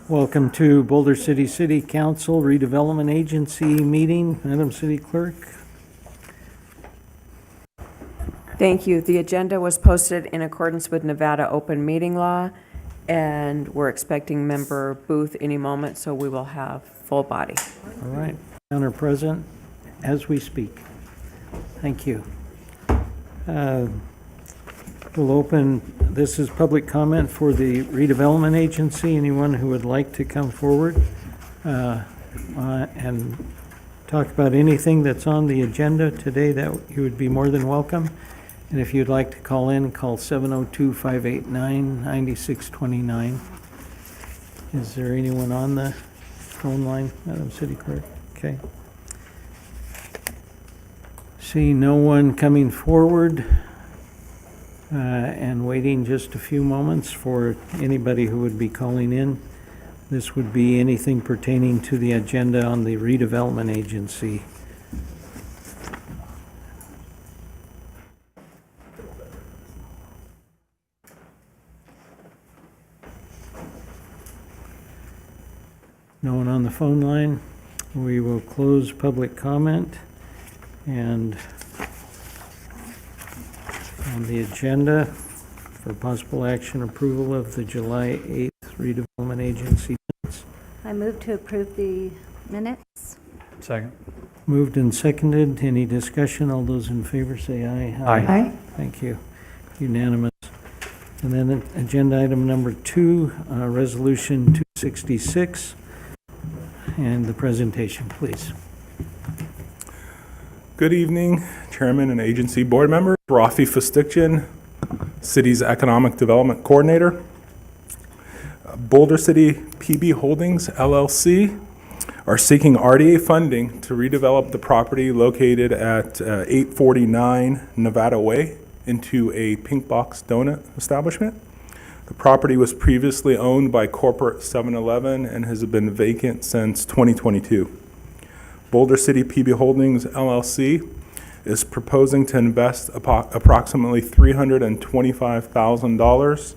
Welcome to Boulder City City Council Redevelopment Agency meeting. Madam City Clerk. Thank you. The agenda was posted in accordance with Nevada open meeting law, and we're expecting member Booth any moment, so we will have full body. All right. Counter present as we speak. Thank you. We'll open, this is public comment for the Redevelopment Agency. Anyone who would like to come forward and talk about anything that's on the agenda today, that you would be more than welcome. And if you'd like to call in, call 702-589-9629. Is there anyone on the phone line, Madam City Clerk? Okay. See no one coming forward. And waiting just a few moments for anybody who would be calling in. This would be anything pertaining to the agenda on the Redevelopment Agency. No one on the phone line. We will close public comment, and on the agenda for possible action, approval of the July 8th Redevelopment Agency minutes. I move to approve the minutes. Second. Moved and seconded. Any discussion? All those in favor say aye. Aye. Thank you. Unanimous. And then agenda item number 2, resolution 266. And the presentation, please. Good evening, Chairman and Agency Board Members. Rafi Fastikjian, City's Economic Development Coordinator. Boulder City PB Holdings, LLC, are seeking RDA funding to redevelop the property located at 849 Nevada Way into a Pink Box donut establishment. The property was previously owned by corporate 7-Eleven and has been vacant since 2022. Boulder City PB Holdings, LLC, is proposing to invest approximately $325,000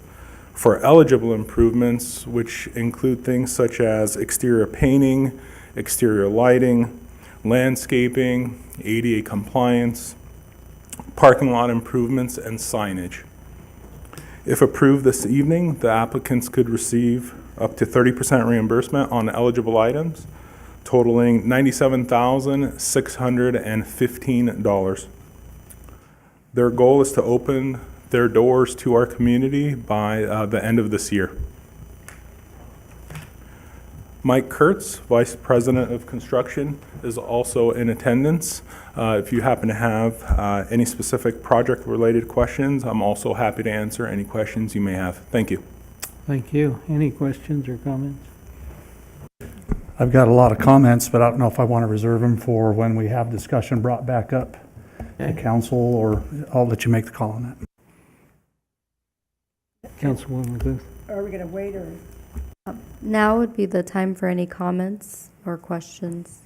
for eligible improvements, which include things such as exterior painting, exterior lighting, landscaping, ADA compliance, parking lot improvements, and signage. If approved this evening, the applicants could receive up to 30% reimbursement on eligible items, totaling $97,615. Their goal is to open their doors to our community by the end of this year. Mike Kurtz, Vice President of Construction, is also in attendance. If you happen to have any specific project-related questions, I'm also happy to answer any questions you may have. Thank you. Thank you. Any questions or comments? I've got a lot of comments, but I don't know if I want to reserve them for when we have discussion brought back up to council, or I'll let you make the call on that. Councilwoman Booth. Are we going to wait or? Now would be the time for any comments or questions.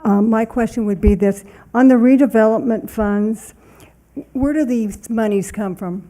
My question would be this. On the redevelopment funds, where do these monies come from?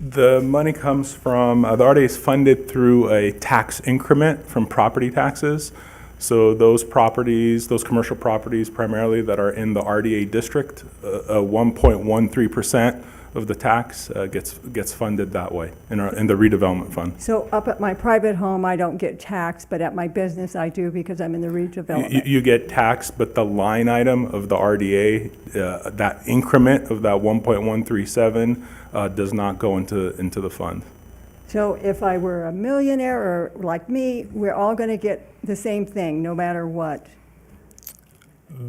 The money comes from, the RDA is funded through a tax increment from property taxes. So those properties, those commercial properties primarily that are in the RDA district, 1.13% of the tax gets funded that way in the redevelopment fund. So up at my private home, I don't get taxed, but at my business, I do because I'm in the redevelopment. You get taxed, but the line item of the RDA, that increment of that 1.137 does not go into the fund. So if I were a millionaire or like me, we're all going to get the same thing, no matter what.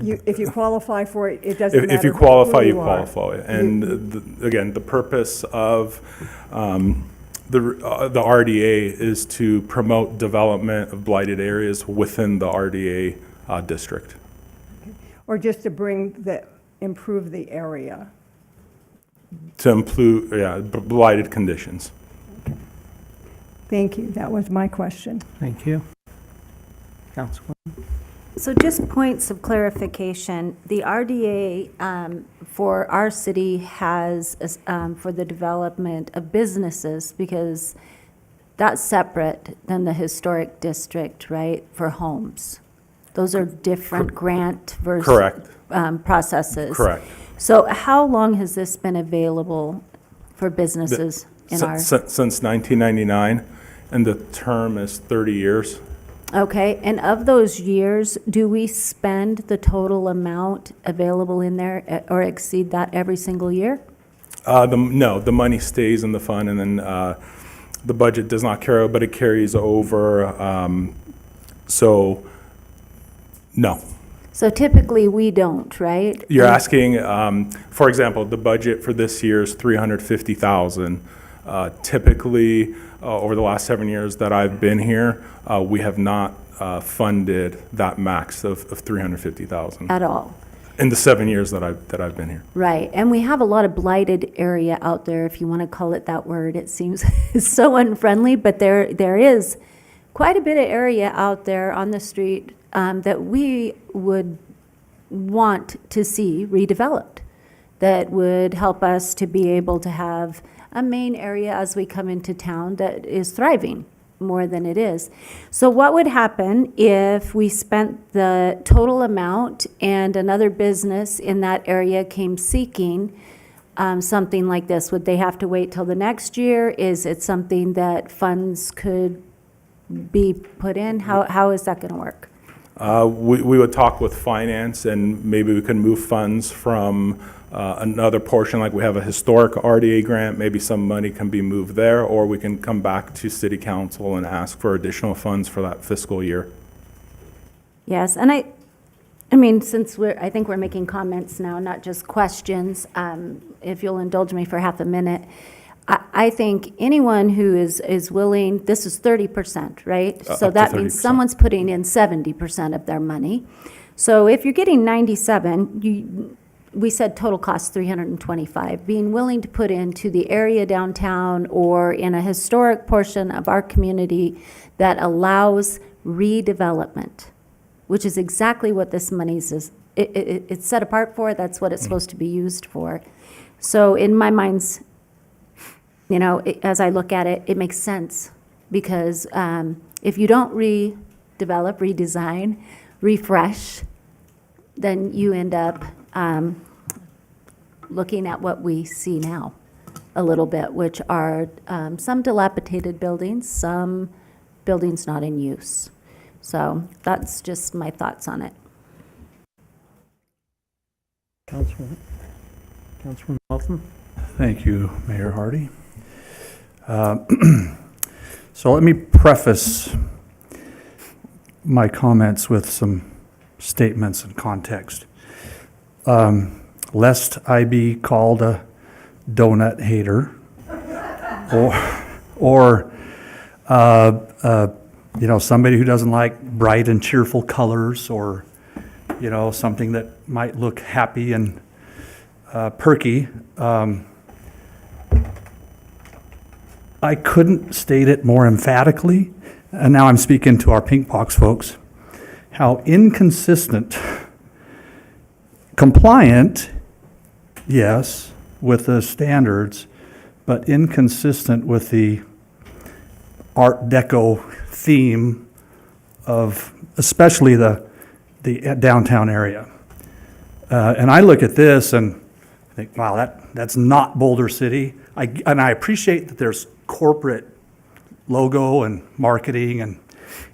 If you qualify for it, it doesn't matter. If you qualify, who you qualify. And again, the purpose of the RDA is to promote development of blighted areas within the RDA district. Or just to improve the area. To improve, blighted conditions. Thank you. That was my question. Thank you. Councilwoman. So just points of clarification, the RDA for our city has, for the development of businesses, because that's separate than the historic district, right, for homes. Those are different grant versus. Correct. Processes. Correct. So how long has this been available for businesses in our? Since 1999, and the term is 30 years. Okay, and of those years, do we spend the total amount available in there or exceed that every single year? No, the money stays in the fund, and then the budget does not carry, but it carries over. So, no. So typically, we don't, right? You're asking, for example, the budget for this year is $350,000. Typically, over the last 7 years that I've been here, we have not funded that max of $350,000 At all. in the 7 years that I've been here. Right, and we have a lot of blighted area out there, if you want to call it that word. It seems so unfriendly, but there is quite a bit of area out there on the street that we would want to see redeveloped, that would help us to be able to have a main area as we come into town that is thriving more than it is. So what would happen if we spent the total amount and another business in that area came seeking something like this? Would they have to wait till the next year? Is it something that funds could be put in? How is that going to work? We would talk with finance, and maybe we can move funds from another portion, like we have a historic RDA grant, maybe some money can be moved there, or we can come back to city council and ask for additional funds for that fiscal year. Yes, and I mean, since I think we're making comments now, not just questions, if you'll indulge me for half a minute, I think anyone who is willing, this is 30%, right? So up to that means 30%. someone's putting in 70% of their money. So if you're getting 97, we said total cost 325, being willing to put into the area downtown or in a historic portion of our community that allows redevelopment, which is exactly what this money's it's set apart for. That's what it's supposed to be used for. So in my mind's, as I look at it, it makes sense, because if you don't redevelop, redesign, refresh, then you end up looking at what we see now a little bit, which are some dilapidated buildings, some buildings not in use. So that's just my thoughts on it. Councilman Walton? Thank you, Mayor Hardy. So let me preface my comments with some statements and context. Lest I be called a donut hater, or somebody who doesn't like bright and cheerful colors, or something that might look happy and perky. I couldn't state it more emphatically, and now I'm speaking to our pink box folks, how inconsistent, compliant, yes, with the standards, but inconsistent with the Art Deco theme of especially the downtown area. And I look at this and think, wow, that's not Boulder City. And I appreciate that there's corporate logo and marketing and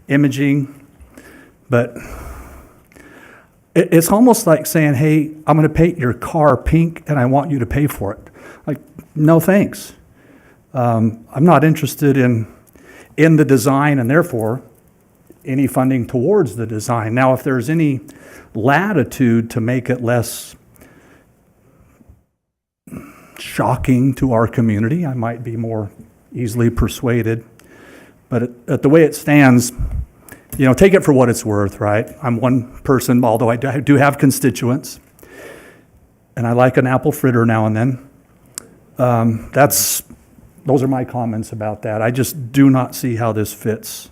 imaging, but it's almost like saying, hey, I'm going to paint your car pink and I want you to pay for it. Like, no thanks. I'm not interested in the design, and therefore any funding towards the design. Now, if there's any latitude to make it less shocking to our community, I might be more easily persuaded. But at the way it stands, take it for what it's worth, right? I'm one person, although I do have constituents, and I like an apple fritter now and then. Those are my comments about that. I just do not see how this fits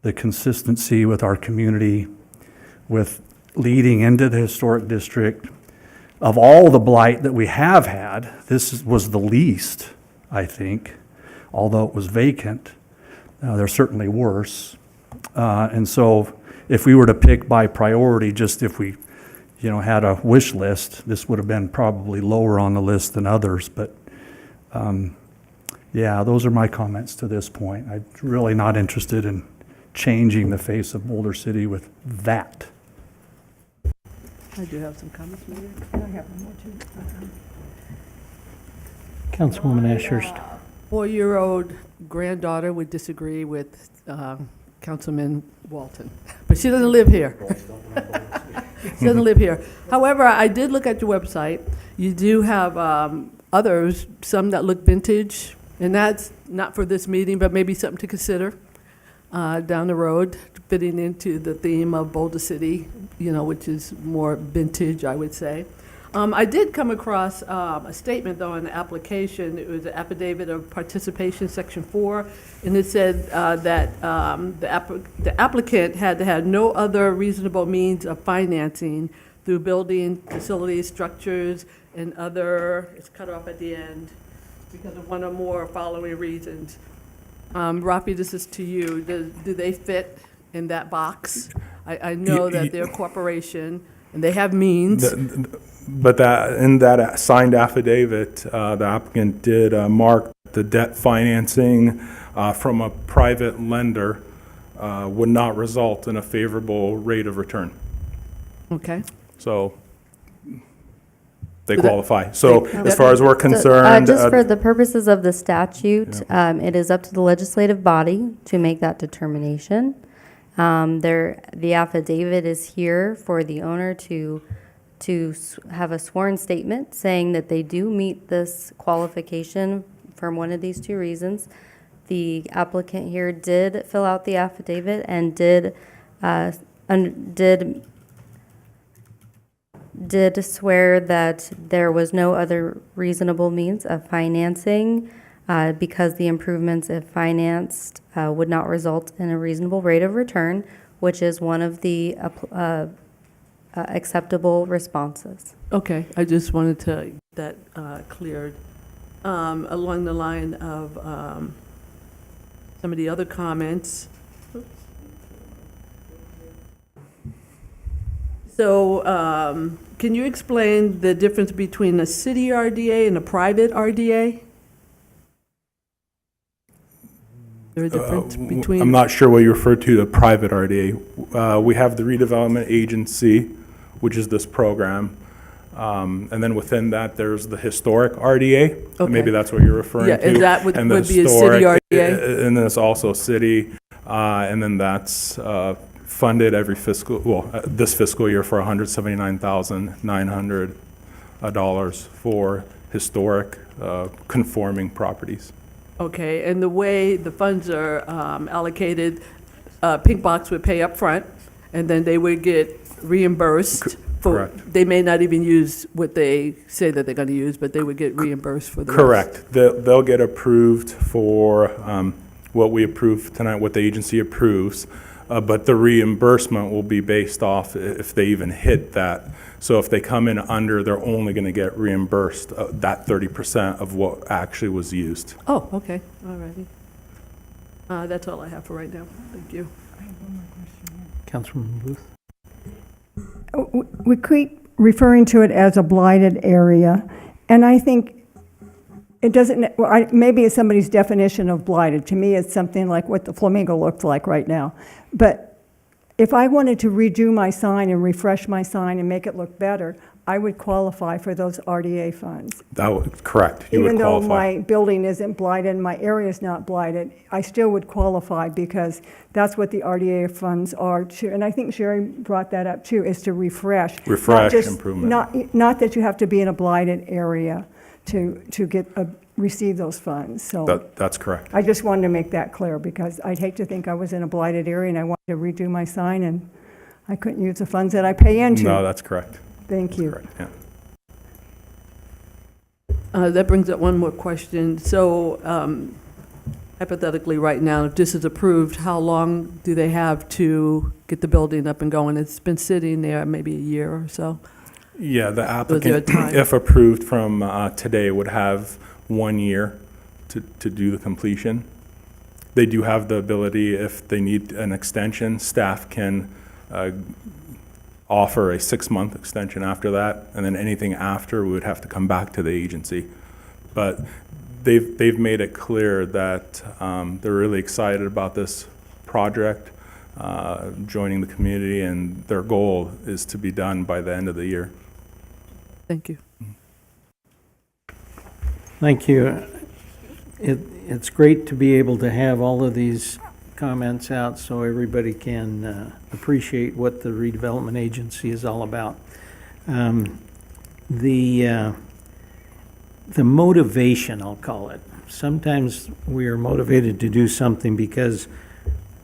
the consistency with our community, with leading into the historic district. Of all the blight that we have had, this was the least, I think, although it was vacant. They're certainly worse. And so if we were to pick by priority, just if we, had a wish list, this would have been probably lower on the list than others. But, yeah, those are my comments to this point. I'm really not interested in changing the face of Boulder City with that. I do have some comments, Mayor. I have one more too. Councilwoman Ashurst. 4-year-old granddaughter would disagree with Councilman Walton, but she doesn't live here. She doesn't live here. However, I did look at your website. You do have others, some that look vintage, and that's not for this meeting, but maybe something to consider down the road, fitting into the theme of Boulder City, which is more vintage, I would say. I did come across a statement, though, in the application. It was an affidavit of participation, Section 4, and it said that the applicant had to have no other reasonable means of financing through building, facilities, structures, and other, it's cut off at the end, because of one or more following reasons. Rafi, this is to you. Do they fit in that box? I know that they're a corporation, and they have means. But in that signed affidavit, the applicant did mark the debt financing from a private lender would not result in a favorable rate of return. Okay. So they qualify. So as far as we're concerned, Just for the purposes of the statute, it is up to the legislative body to make that determination. The affidavit is here for the owner to have a sworn statement saying that they do meet this qualification from one of these two reasons. The applicant here did fill out the affidavit and did swear that there was no other reasonable means of financing because the improvements, if financed, would not result in a reasonable rate of return, which is one of the acceptable responses. Okay, I just wanted to get that cleared. Along the line of some of the other comments. So, can you explain the difference between a city RDA and a private RDA? There a difference between? I'm not sure what you refer to, the private RDA. We have the Redevelopment Agency, which is this program. And then within that, there's the historic RDA. Okay. Maybe that's what you're referring to. Yeah, and that would And the be a city historic- RDA? And then it's also city, and then that's funded every this fiscal year for $179,900 for historic conforming properties. Okay, and the way the funds are allocated, Pink Box would pay up front, and then they would get reimbursed for, Correct. they may not even use what they say that they're going to use, but they would get reimbursed for the rest. Correct. They'll get approved for what we approve tonight, what the agency approves, but the reimbursement will be based off if they even hit that. So if they come in under, they're only going to get reimbursed that 30% of what actually was used. Oh, okay, all righty. That's all I have for right now. Thank you. Councilwoman Booth. We keep referring to it as a blighted area, and I think it doesn't, maybe it's somebody's definition of blighted. To me, it's something like what the Flamingo looks like right now. But if I wanted to redo my sign and refresh my sign and make it look better, I would qualify for those RDA funds. Correct. You would Even though qualify. my building isn't blighted and my area is not blighted, I still would qualify because that's what the RDA funds are to, and I think Sherry brought that up too, is to refresh. Refresh, Not just- improvement. Not that you have to be in a blighted area to receive those funds, so. That's correct. I just wanted to make that clear because I'd hate to think I was in a blighted area and I wanted to redo my sign and I couldn't use the funds that I pay into. No, that's correct. Thank you. Correct, yeah. That brings up one more question. So hypothetically, right now, if this is approved, how long do they have to get the building up and going? It's been sitting there maybe a year or so. Yeah, the there a applicant, time? if approved from today, would have 1 year to do the completion. They do have the ability, if they need an extension, staff can offer a 6-month extension after that, and then anything after would have to come back to the agency. But they've made it clear that they're really excited about this project, joining the community, and their goal is to be done by the end of the year. Thank you. Thank you. It's great to be able to have all of these comments out so everybody can appreciate what the redevelopment agency is all about. The motivation, I'll call it. Sometimes we are motivated to do something because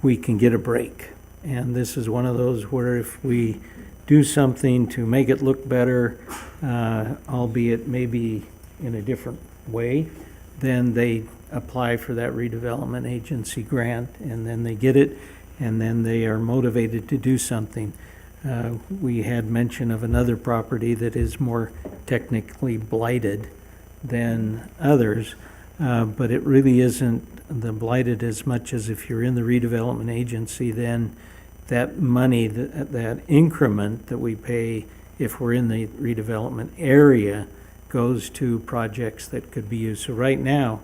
we can get a break. And this is one of those where if we do something to make it look better, albeit maybe in a different way, then they apply for that redevelopment agency grant, and then they get it, and then they are motivated to do something. We had mention of another property that is more technically blighted than others, but it really isn't the blighted as much as if you're in the redevelopment agency, then that money, that increment that we pay if we're in the redevelopment area goes to projects that could be used. So right now,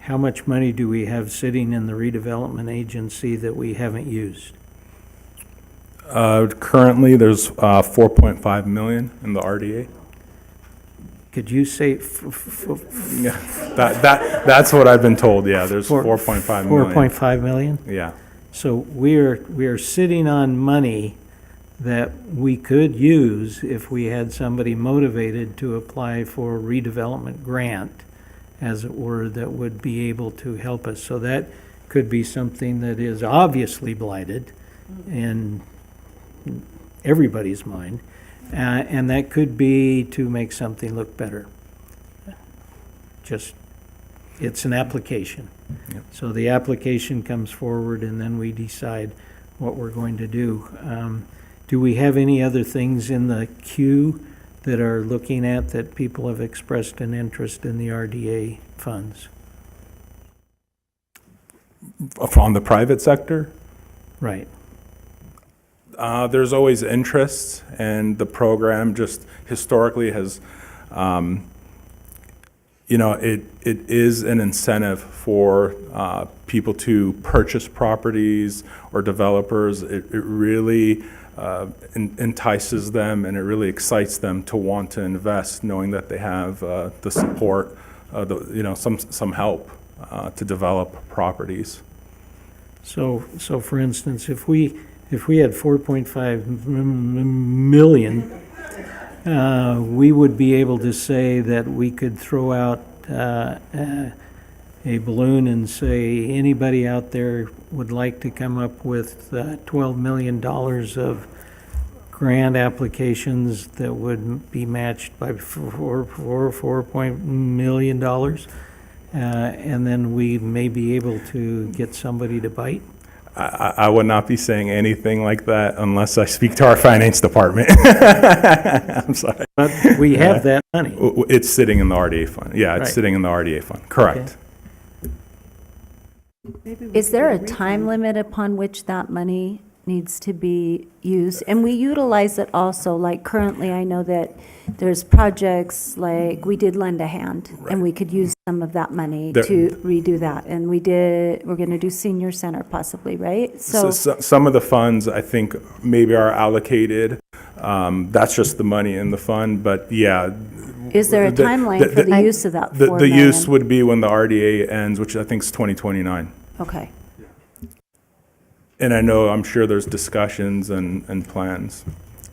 how much money do we have sitting in the redevelopment agency that we haven't used? Currently, there's 4.5 million in the RDA. Could you say Yeah, that's what I've been told. Yeah, there's 4.5 million. 4.5 million? Yeah. So we are sitting on money that we could use if we had somebody motivated to apply for a redevelopment grant, as it were, that would be able to help us. So that could be something that is obviously blighted in everybody's mind, and that could be to make something look better. Just, it's an application. Yep. So the application comes forward, and then we decide what we're going to do. Do we have any other things in the queue that are looking at that people have expressed an interest in the RDA funds? From the private sector, Right. there's always interest, and the program just historically has, it is an incentive for people to purchase properties or developers. It really entices them, and it really excites them to want to invest, knowing that they have the support, some help to develop properties. So for instance, if we had 4.5 million, we would be able to say that we could throw out a balloon and say, anybody out there would like to come up with $12 million of grant applications that would be matched by $4 million, and then we may be able to get somebody to bite? I would not be saying anything like that unless I speak to our finance department. I'm sorry. But we have that money. It's sitting in the RDA fund. Yeah, it's Right. sitting in the RDA fund. Correct. Is there a time limit upon which that money needs to be used? And we utilize it also, like currently, I know that there's projects, like we did lend a hand, and we could use some of that money There- to redo that. And we're going to do senior center possibly, right? So some of the funds, I think, maybe are allocated. That's just the money in the fund, but yeah. Is there a timeline for the use of that $4 million? The use would be when the RDA ends, which I think is 2029. Okay. And I'm sure there's discussions and plans.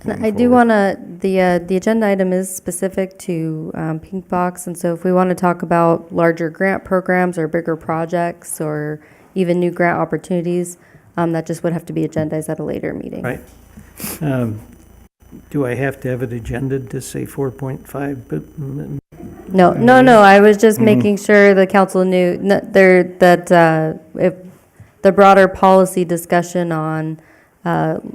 And I do want to, the agenda item is specific to Pink Box, and so if we want to talk about larger grant programs or bigger projects or even new grant opportunities, that just would have to be agendized at a later meeting. Right. Do I have to have it agended to say 4.5 No, I was just making sure the council knew if the broader policy discussion on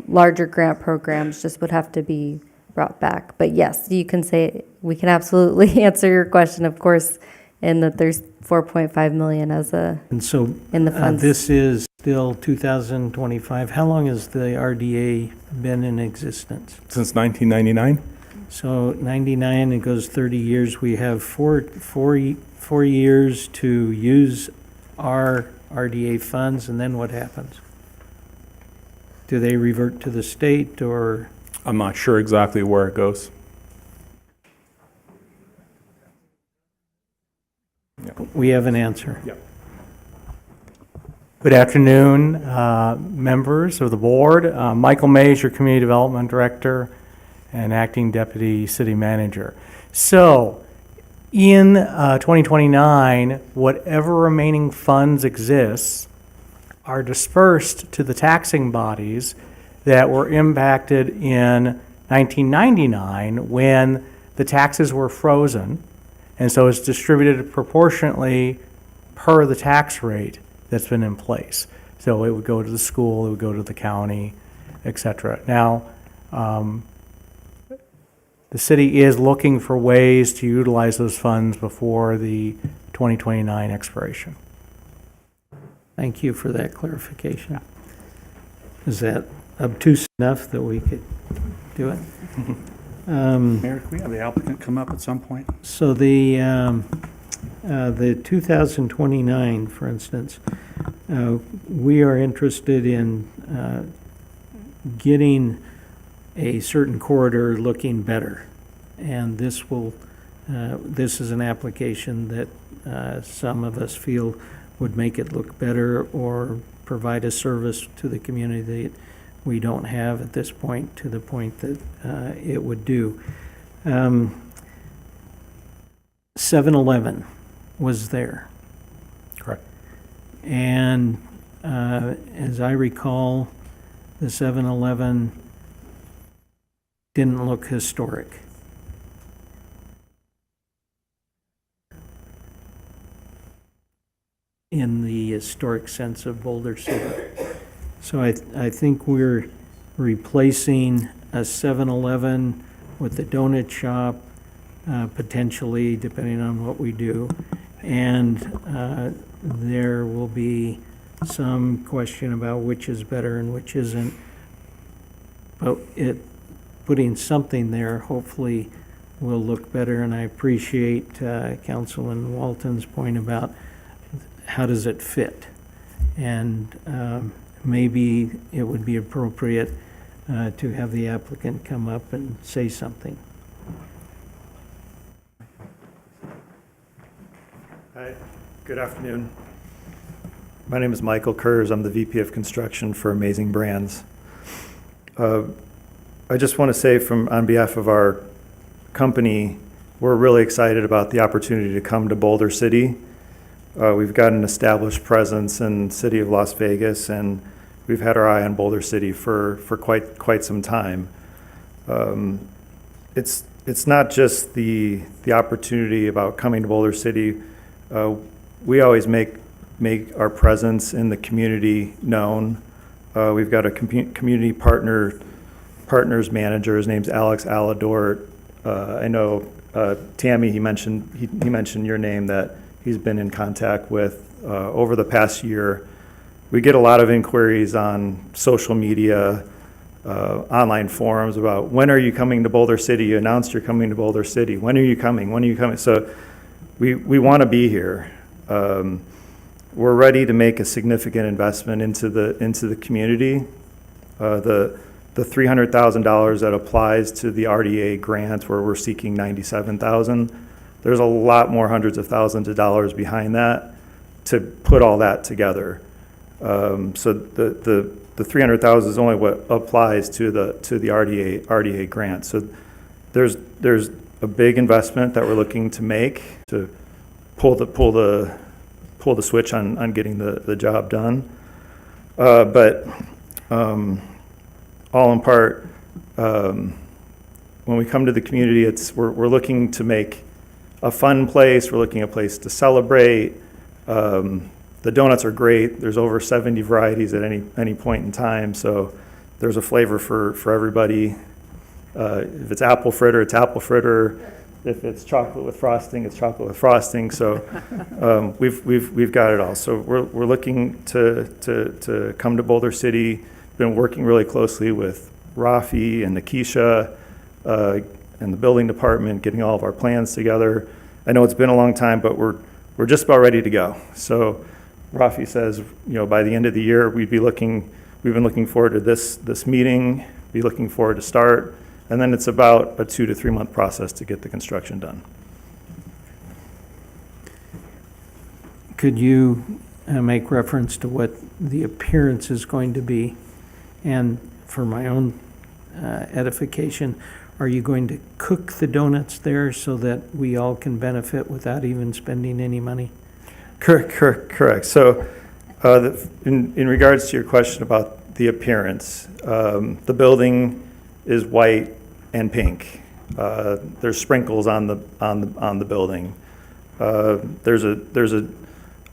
larger grant programs just would have to be brought back. But yes, you can say, we can absolutely answer your question, of course, and that there's 4.5 million And so in the funds. this is still 2025. How long has the RDA been in existence? Since 1999? So 99, it goes 30 years. We have four years to use our RDA funds, and then what happens? Do they revert to the state, or? I'm not sure exactly where it goes. We have an answer. Yep. Good afternoon, members of the board. Michael Mays, your Community Development Director and Acting Deputy City Manager. So, in 2029, whatever remaining funds exist are dispersed to the taxing bodies that were impacted in 1999 when the taxes were frozen, and so it's distributed proportionately per the tax rate that's been in place. So it would go to the school, it would go to the county, et cetera. Now, the city is looking for ways to utilize those funds before the 2029 expiration. Thank you for that clarification. Is that obtuse enough that we could do it? Mayor, can we have the applicant come up at some point? So the 2029, for instance, we are interested in getting a certain corridor looking better. And this is an application that some of us feel would make it look better or provide a service to the community that we don't have at this point, to the point that it would do. 7-Eleven was there. Correct. And as I recall, the 7-Eleven didn't look historic. In the historic sense of Boulder City. So I think we're replacing a 7-Eleven with a donut shop, potentially, depending on what we do. And there will be some question about which is better and which isn't. But putting something there hopefully will look better. And I appreciate Councilman Walton's point about how does it fit? And maybe it would be appropriate to have the applicant come up and say something. Hi, good afternoon. My name is Michael Kurz. I'm the VP of Construction for Amazing Brands. I just want to say on behalf of our company, we're really excited about the opportunity to come to Boulder City. We've got an established presence in the city of Las Vegas, and we've had our eye on Boulder City for quite some time. It's not just the opportunity about coming to Boulder City. We always make our presence in the community known. We've got a community partners manager. His name's Alex Aladort. I know Tammy. He mentioned your name that he's been in contact with over the past year. We get a lot of inquiries on social media, online forums about when are you coming to Boulder City? You announced you're coming to Boulder City. When are you coming? When are you coming? So we want to be here. We're ready to make a significant investment into the community. The $300,000 that applies to the RDA grant, where we're seeking $97,000. There's a lot more hundreds of thousands of dollars behind that to put all that together. So the $300,000 is only what applies to the RDA grant. So there's a big investment that we're looking to make to pull the switch on getting the job done. But all in part, when we come to the community, we're looking to make a fun place. We're looking at a place to celebrate. The donuts are great. There's over 70 varieties at any point in time, so there's a flavor for everybody. If it's apple fritter, it's apple fritter. If it's chocolate with frosting, it's chocolate with frosting. So we've got it all. So we're looking to come to Boulder City. Been working really closely with Rafi and Nikisha and the building department, getting all of our plans together. I know it's been a long time, but we're just about ready to go. So Rafi says, by the end of the year, we've been looking forward to this meeting, be looking forward to start, and then it's about a 2 to 3 month process to get the construction done. Could you make reference to what the appearance is going to be? And for my own edification, are you going to cook the donuts there so that we all can benefit without even spending any money? Correct. So in regards to your question about the appearance, the building is white and pink. There's sprinkles on the building. There's a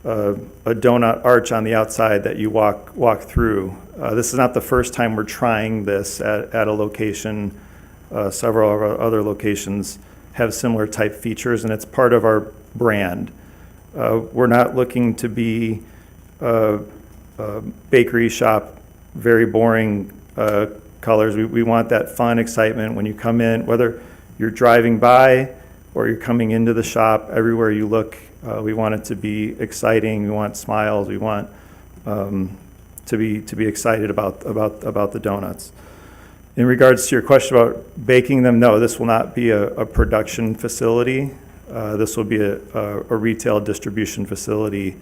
donut arch on the outside that you walk through. This is not the first time we're trying this at a location. Several of our other locations have similar type features, and it's part of our brand. We're not looking to be a bakery shop, very boring colors. We want that fun excitement when you come in, whether you're driving by or you're coming into the shop. Everywhere you look, we want it to be exciting. We want smiles. We want to be excited about the donuts. In regards to your question about baking them, no, this will not be a production facility. This will be a retail distribution facility.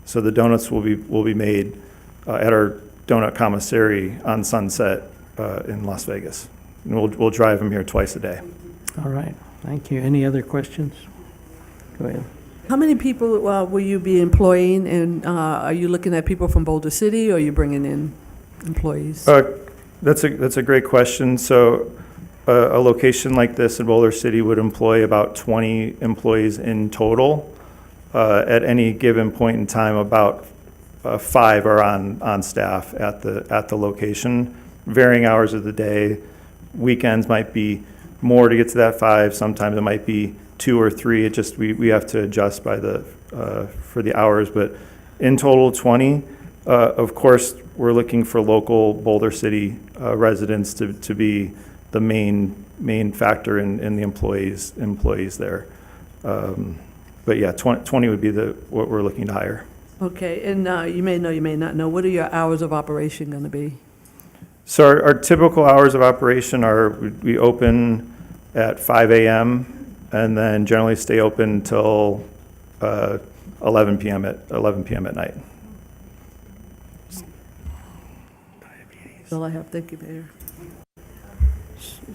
So the donuts will be made at our donut commissary on Sunset in Las Vegas. And we'll drive them here twice a day. All right, thank you. Any other questions? Go ahead. How many people will you be employing, and are you looking at people from Boulder City, or are you bringing in employees? That's a great question. So a location like this in Boulder City would employ about 20 employees in total. At any given point in time, about 5 are on staff at the location. Varying hours of the day. Weekends might be more to get to that 5. Sometimes it might be 2 or 3. It just we have to adjust by for the hours. But in total, 20. Of course, we're looking for local Boulder City residents to be the main factor in the employees there. But yeah, 20 would be what we're looking to hire. Okay, and you may know, you may not know, what are your hours of operation going to be? So our typical hours of operation are we open at 5 a.m. and then generally stay open till 11 p.m. at night. That's all I have. Thank you, Mayor.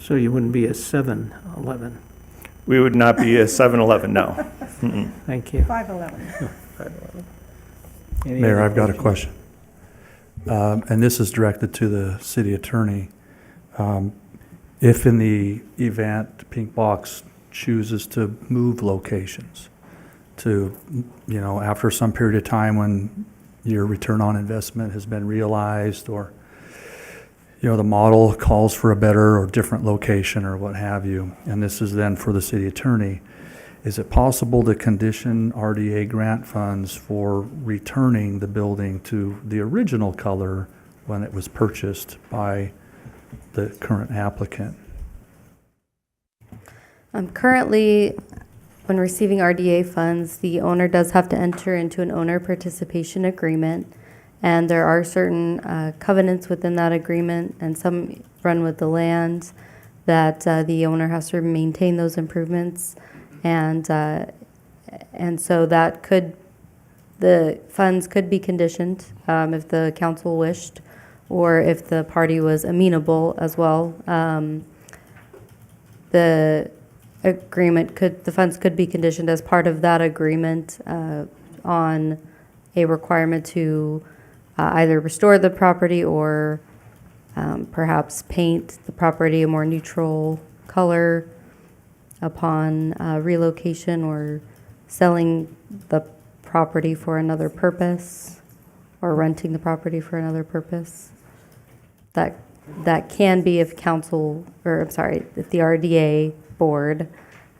So you wouldn't be a 7-Eleven? We would not be a 7-Eleven, no. Mm-mm. Thank you. 511. Any Mayor, other I've got a questions? question. And this is directed to the city attorney. If in the event Pink Box chooses to move locations to, after some period of time when your return on investment has been realized, or, the model calls for a better or different location or what have you, and this is then for the city attorney, is it possible to condition RDA grant funds for returning the building to the original color when it was purchased by the current applicant? Currently, when receiving RDA funds, the owner does have to enter into an owner participation agreement, and there are certain covenants within that agreement, and some run with the land, that the owner has to maintain those improvements. And so the funds could be conditioned if the council wished, or if the party was amenable as well. The funds could be conditioned as part of that agreement on a requirement to either restore the property or perhaps paint the property a more neutral color. upon relocation or selling the property for another purpose or renting the property for another purpose. That can be if council, or I'm sorry, if the RDA board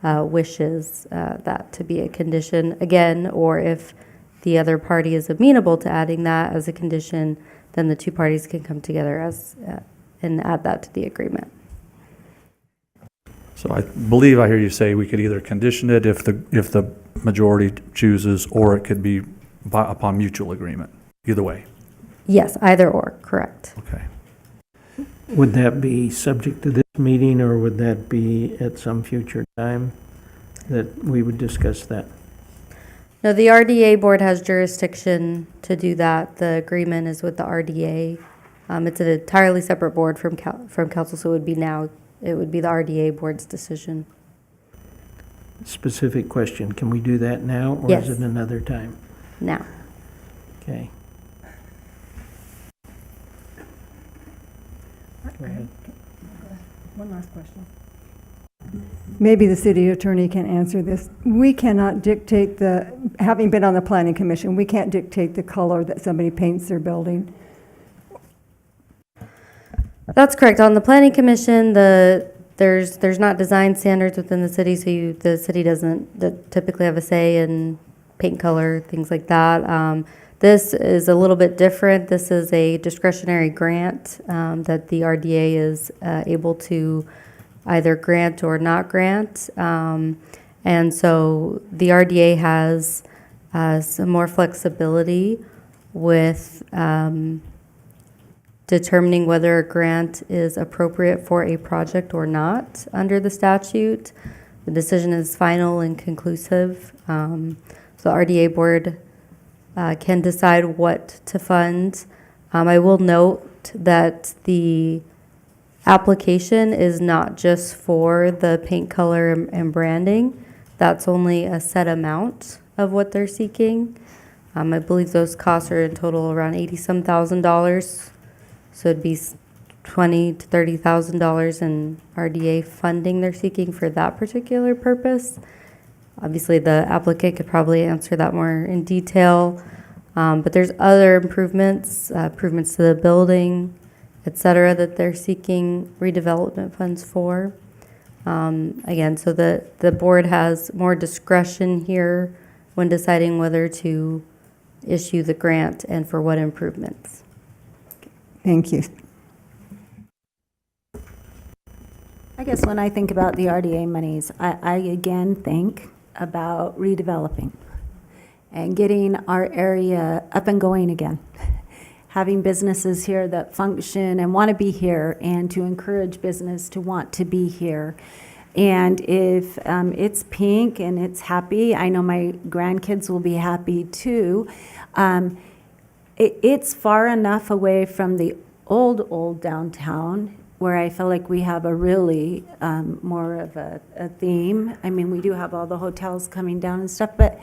wishes that to be a condition again, or if the other party is amenable to adding that as a condition, then the two parties can come together as and add that to the agreement. So I believe I hear you say we could either condition it if the majority chooses, or it could be upon mutual agreement. Either way. Yes, either or, correct. Okay. Would that be subject to this meeting, or would that be at some future time that we would discuss that? No, the RDA board has jurisdiction to do that. The agreement is with the RDA. It's an entirely separate board from council, so it would be the RDA board's decision. Specific question, can we do that now, or Yes. is it another time? Now, Okay. Go ahead. One last question. Maybe the city attorney can answer this. We cannot dictate having been on the planning commission, we can't dictate the color that somebody paints their building. that's correct. On the planning commission, there's not design standards within the city, so the city doesn't typically have a say in paint color, things like that. This is a little bit different. This is a discretionary grant that the RDA is able to either grant or not grant. And so the RDA has some more flexibility with determining whether a grant is appropriate for a project or not under the statute. The decision is final and conclusive. So the RDA board can decide what to fund. I will note that the application is not just for the paint color and branding. That's only a set amount of what they're seeking. I believe those costs are in total around $80-some thousand. So it'd be $20,000 to $30,000 in RDA funding they're seeking for that particular purpose. Obviously, the applicant could probably answer that more in detail. But there's other improvements to the building, et cetera, that they're seeking redevelopment funds for. Again, so the board has more discretion here when deciding whether to issue the grant and for what improvements. Thank you. I guess when I think about the RDA monies, I again think about redeveloping and getting our area up and going again. Having businesses here that function and want to be here, and to encourage business to want to be here. And if it's pink and it's happy, I know my grandkids will be happy too. It's far enough away from the old downtown where I feel like we have a really more of a theme. I mean, we do have all the hotels coming down and stuff, but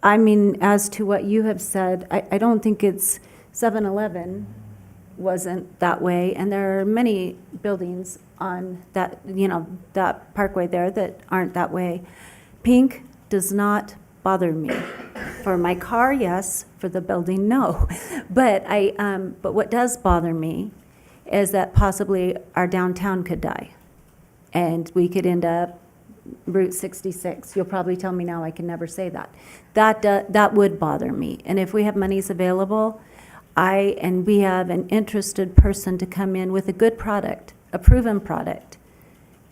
I mean, as to what you have said, I don't think it's 7-Eleven wasn't that way, and there are many buildings on that, that parkway there that aren't that way. Pink does not bother me. For my car, yes. For the building, no. But but what does bother me is that possibly our downtown could die, and we could end up Route 66. You'll probably tell me now I can never say that. That would bother me. And if we have monies available, and we have an interested person to come in with a good product, a proven product,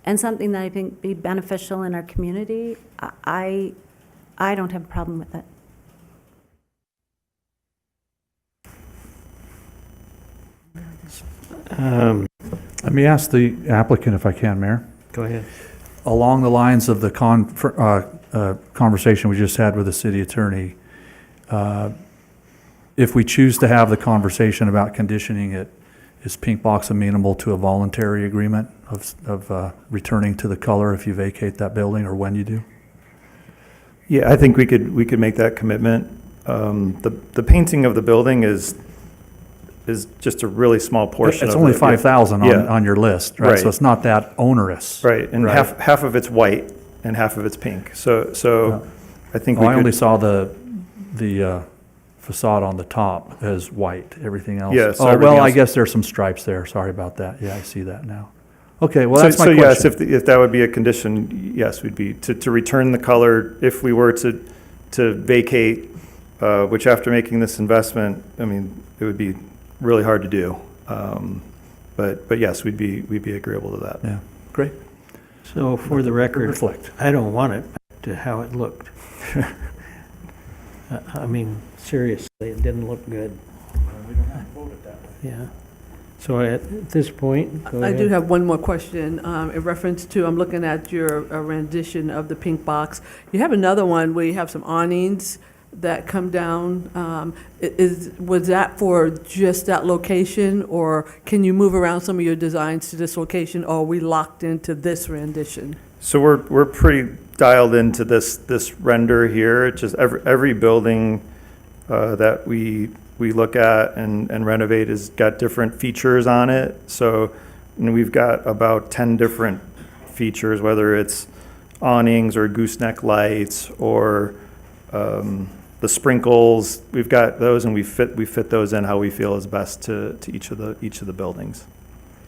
and something that I think be beneficial in our community, I don't have a problem with it. Let me ask the applicant if I can, Mayor. Go ahead. Along the lines of the conversation we just had with the city attorney, if we choose to have the conversation about conditioning it, is Pink Box amenable to a voluntary agreement of returning to the color if you vacate that building, or when you do? Yeah, I think we could make that commitment. The painting of the building is is just a really small portion It's of only it. 5,000 Yeah. on your list, right? So Right. it's not that onerous. Right, and Right. half of it's white and half of it's pink. So I think we Well, I only could, saw the facade on the top as white, everything else. Yeah, so Oh, everything well, I else- guess there's some stripes there, sorry about that. Yeah, I see that now. Okay, well, so that's my so yes, question. if that would be a condition, yes, we'd be, to return the color if we were to vacate, which after making this investment, I mean, it would be really hard to do. But yes, we'd be agreeable to that. Yeah, great. So for the record, Reflect. I don't want it back to how it looked. I mean, seriously, it didn't look good. Yeah. So at this point, go I ahead. do have one more question in reference to, I'm looking at your rendition of the pink box. You have another one where you have some awnings that come down. Was that for just that location, or can you move around some of your designs to this location, or are we locked into this rendition? So we're pretty dialed into this render here. It's just every building that we look at and renovate has got different features on it. So, you know, we've got about 10 different features, whether it's awnings or gooseneck lights or the sprinkles. We've got those, and we fit those in how we feel is best to each of the buildings.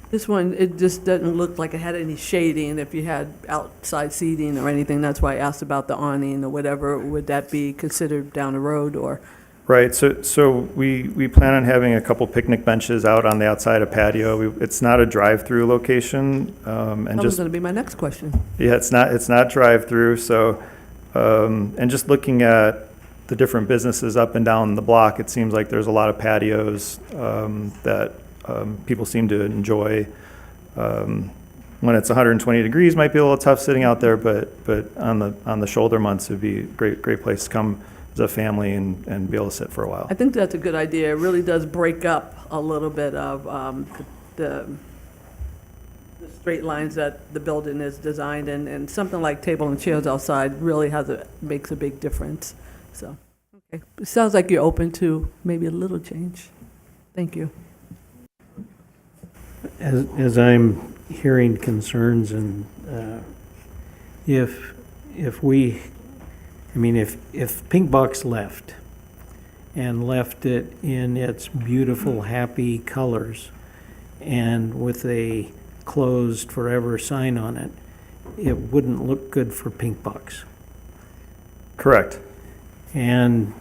This one, it just doesn't look like it had any shading if you had outside seating or anything. That's why I asked about the awning or whatever. Would that be considered down the road, or? Right, so we plan on having a couple picnic benches out on the outside of patio. It's not a drive-through location, and That was just, going to be my next question. yeah, it's not drive-through, so, and just looking at the different businesses up and down the block, it seems like there's a lot of patios that people seem to enjoy. When it's 120 degrees, might be a little tough sitting out there, but on the shoulder months, it'd be a great place to come as a family and be able to sit for a while. I think that's a good idea. It really does break up a little bit of the straight lines that the building is designed in, and something like table and chairs outside really makes a big difference. So, okay. It sounds like you're open to maybe a little change. Thank you. As I'm hearing concerns, and if Pink Box left and left it in its beautiful, happy colors and with a closed forever sign on it, it wouldn't look good for Pink Box. Correct. And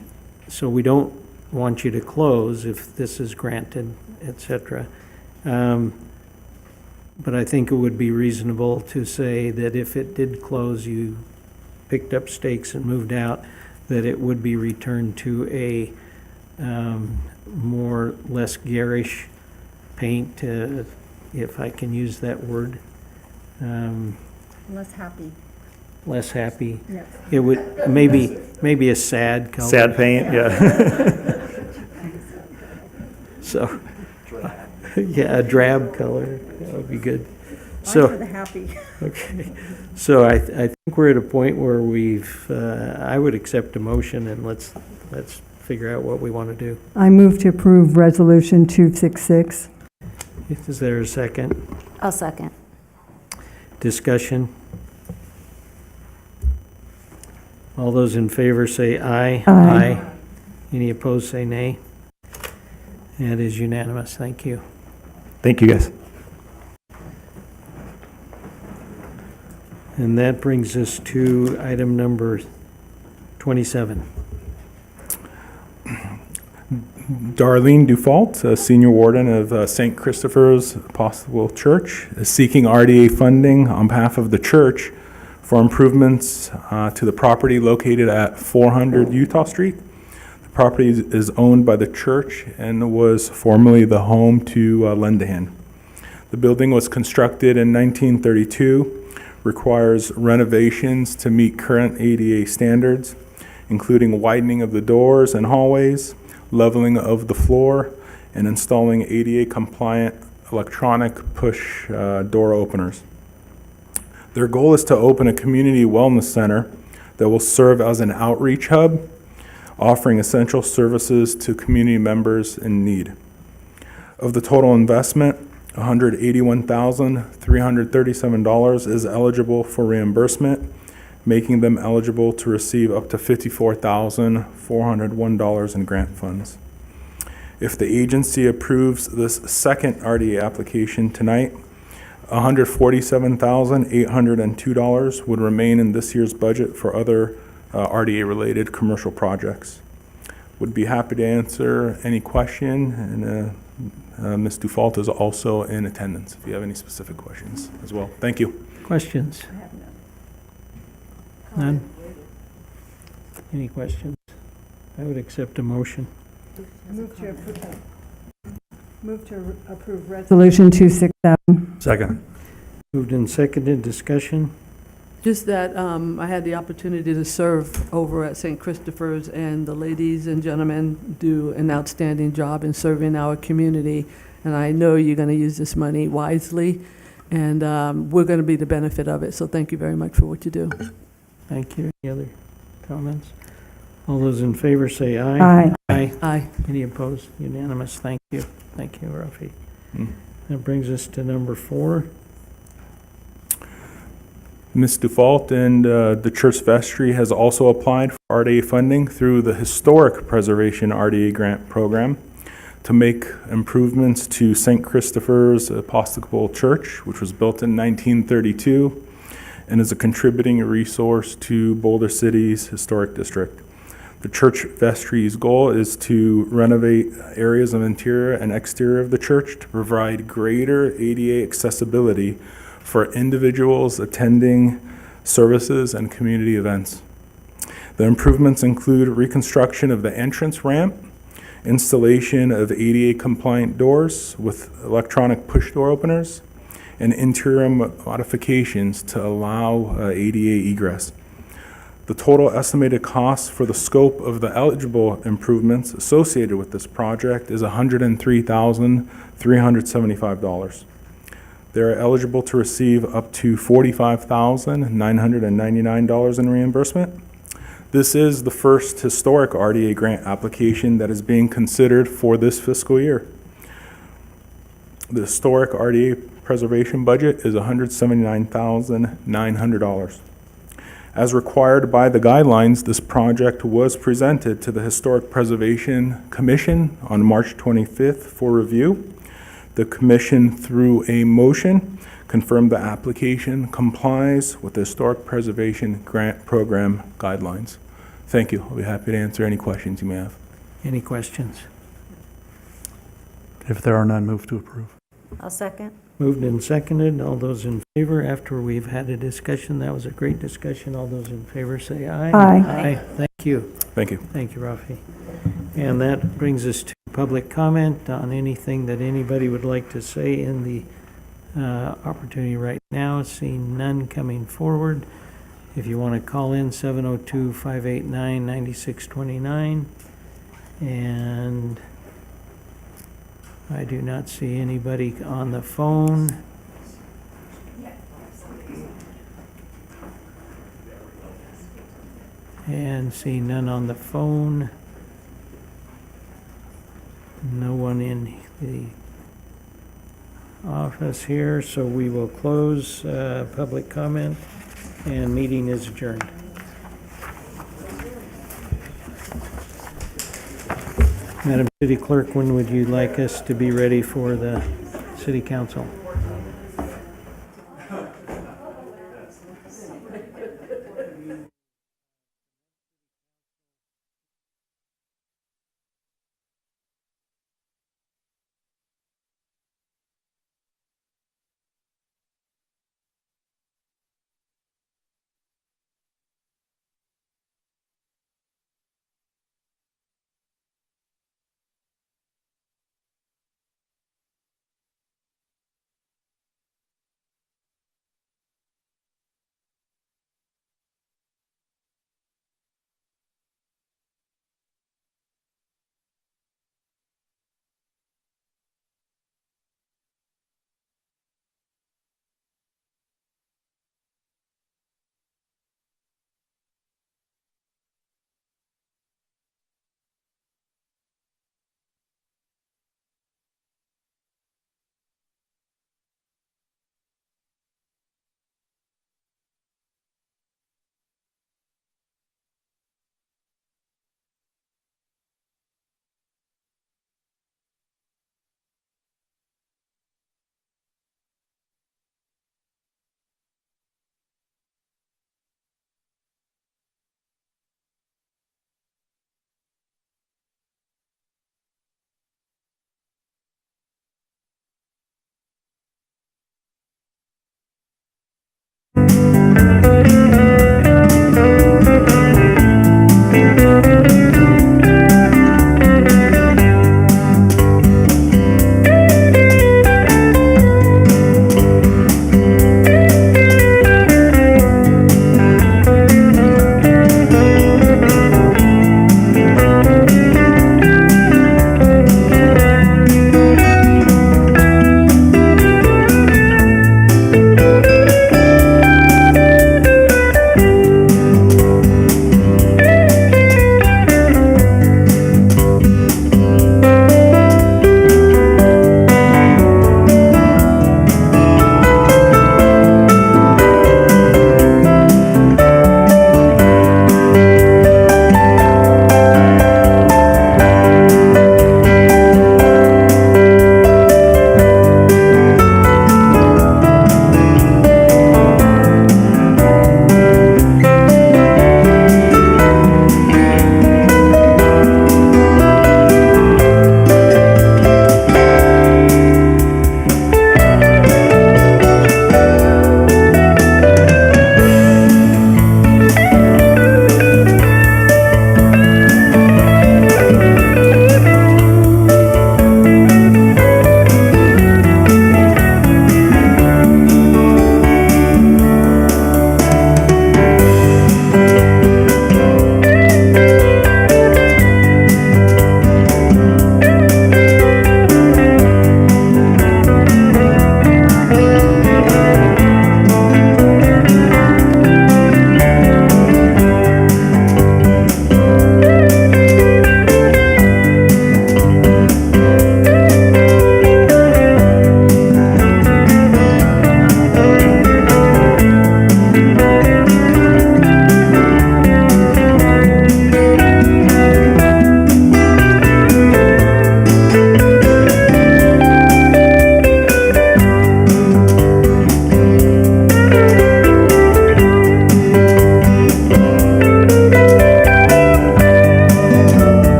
so we don't want you to close if this is granted, et cetera. But I think it would be reasonable to say that if it did close, you picked up stakes and moved out, that it would be returned to a less garish paint, if I can use that word. Less happy. Less happy. Yes. It would, maybe a sad color. Sad paint, yeah. So, yeah, a drab color, that would be good. So, happy. okay, so I think we're at a point where I would accept a motion, and let's figure out what we want to do. I move to approve Resolution 266. Is there a second? I'll second. Discussion? All those in favor say aye. Aye. Any opposed, say nay. That is unanimous, thank you. Thank you, guys. And that brings us to item number 27. Darlene Dufault, a senior warden of St. Christopher's Episcopal Church, is seeking RDA funding on behalf of the church for improvements to the property located at 400 Utah Street. The property is owned by the church and was formerly the home to Lendahan. The building was constructed in 1932, requires renovations to meet current ADA standards, including widening of the doors and hallways, leveling of the floor, and installing ADA-compliant electronic push door openers. Their goal is to open a community wellness center that will serve as an outreach hub, offering essential services to community members in need. Of the total investment, $181,337 is eligible for reimbursement, making them eligible to receive up to $54,401 in grant funds. If the agency approves this second RDA application tonight, $147,802 would remain in this year's budget for other RDA-related commercial projects. Would be happy to answer any question, and Ms. Dufault is also in attendance if you have any specific questions as well. Thank you. Questions? None? Any questions? I would accept a motion. Move to approve Resolution 267. Second. Moved and seconded, discussion? Just that I had the opportunity to serve over at St. Christopher's, and the ladies and gentlemen do an outstanding job in serving our community. And I know you're going to use this money wisely, and we're going to be the benefit of it. So thank you very much for what you do. Thank you. Any other comments? All those in favor say aye. Aye. Aye. Aye. Any opposed? Unanimous. Thank you. Thank you, Rafi. Mm. That brings us to number 4. Ms. Dufault and the church vestry has also applied for RDA funding through the Historic Preservation RDA Grant Program to make improvements to St. Christopher's Episcopal Church, which was built in 1932 and is a contributing resource to Boulder City's historic district. The church vestry's goal is to renovate areas of interior and exterior of the church to provide greater ADA accessibility for individuals attending services and community events. The improvements include reconstruction of the entrance ramp, installation of ADA compliant doors with electronic push door openers, and interior modifications to allow ADA egress. The total estimated cost for the scope of the eligible improvements associated with this project is $103,375. They are eligible to receive up to $45,999 in reimbursement. This is the first historic RDA grant application that is being considered for this fiscal year. The historic RDA preservation budget is $179,900. As required by the guidelines, this project was presented to the Historic Preservation Commission on March 25th for review. The commission, through a motion, confirmed the application complies with the Historic Preservation Grant Program guidelines. Thank you. I'll be happy to answer any questions you may have. Any questions? If there are none, move to approve. I'll second. Moved and seconded. All those in favor, after we've had a discussion, that was a great discussion. All those in favor say aye. Aye. Aye. Thank you. Thank you. Thank you, Rafi. And that brings us to public comment on anything that anybody would like to say in the opportunity right now. Seeing none coming forward. If you want to call in, 702-589-9629. And I do not see anybody on the phone. And see none on the phone. No one in the office here, so we will close public comment, and meeting is adjourned. Madam City Clerk, when would you like us to be ready for the City Council?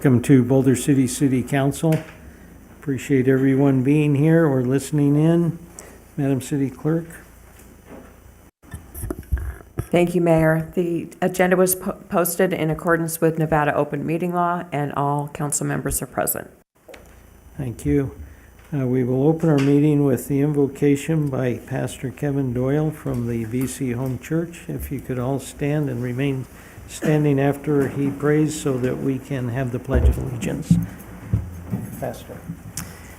Welcome to Boulder City City Council. Appreciate everyone being here or listening in. Madam City Clerk? Thank you, Mayor. The agenda was posted in accordance with Nevada open meeting law, and all council members are present. Thank you. We will open our meeting with the invocation by Pastor Kevin Doyle from the VC Home Church. If you could all stand and remain standing after he prays so that we can have the Pledge of Allegiance. Pastor.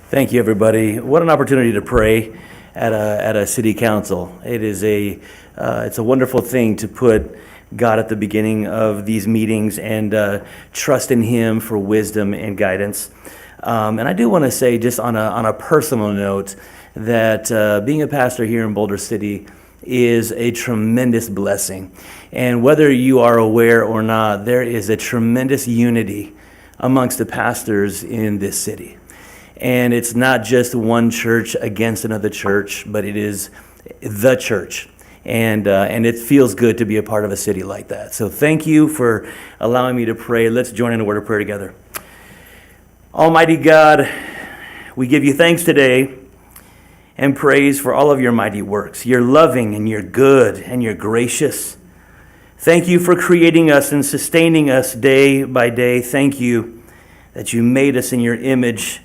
Thank you, everybody. What an opportunity to pray at a city council. It is it's a wonderful thing to put God at the beginning of these meetings and trust in Him for wisdom and guidance. And I do want to say, just on a personal note, that being a pastor here in Boulder City is a tremendous blessing. And whether you are aware or not, there is a tremendous unity amongst the pastors in this city. And it's not just one church against another church, but it is the church. And it feels good to be a part of a city like that. So thank you for allowing me to pray. Let's join in a word of prayer together. Almighty God, we give you thanks today and praise for all of your mighty works. You're loving and you're good and you're gracious. Thank you for creating us and sustaining us day by day. Thank you that you made us in your image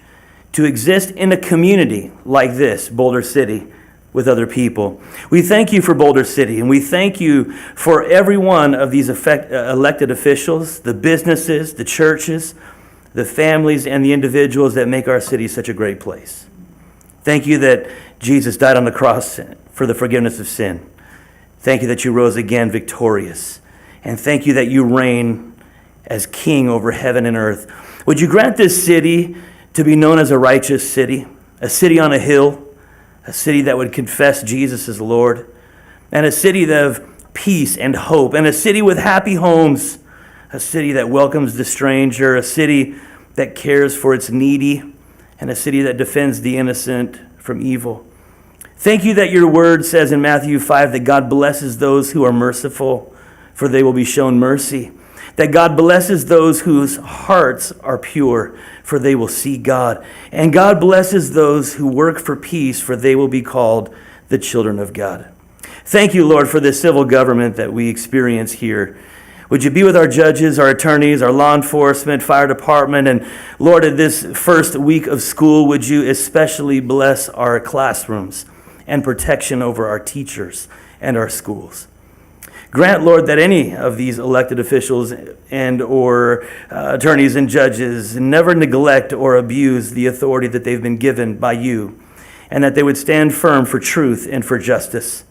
to exist in a community like this, Boulder City, with other people. We thank you for Boulder City, and we thank you for every one of these elected officials, the businesses, the churches, the families, and the individuals that make our city such a great place. Thank you that Jesus died on the cross for the forgiveness of sin. Thank you that you rose again victorious. And thank you that you reign as King over heaven and earth. Would you grant this city to be known as a righteous city, a city on a hill, a city that would confess Jesus as Lord, and a city of peace and hope, and a city with happy homes, a city that welcomes the stranger, a city that cares for its needy, and a city that defends the innocent from evil. Thank you that your word says in Matthew 5 that God blesses those who are merciful, for they will be shown mercy. That God blesses those whose hearts are pure, for they will see God. And God blesses those who work for peace, for they will be called the children of God. Thank you, Lord, for the civil government that we experience here. Would you be with our judges, our attorneys, our law enforcement, fire department, and Lord, at this first week of school, would you especially bless our classrooms and protection over our teachers and our schools. Grant, Lord, that any of these elected officials and or attorneys and judges never neglect or abuse the authority that they've been given by you, and that they would stand firm for truth and for justice.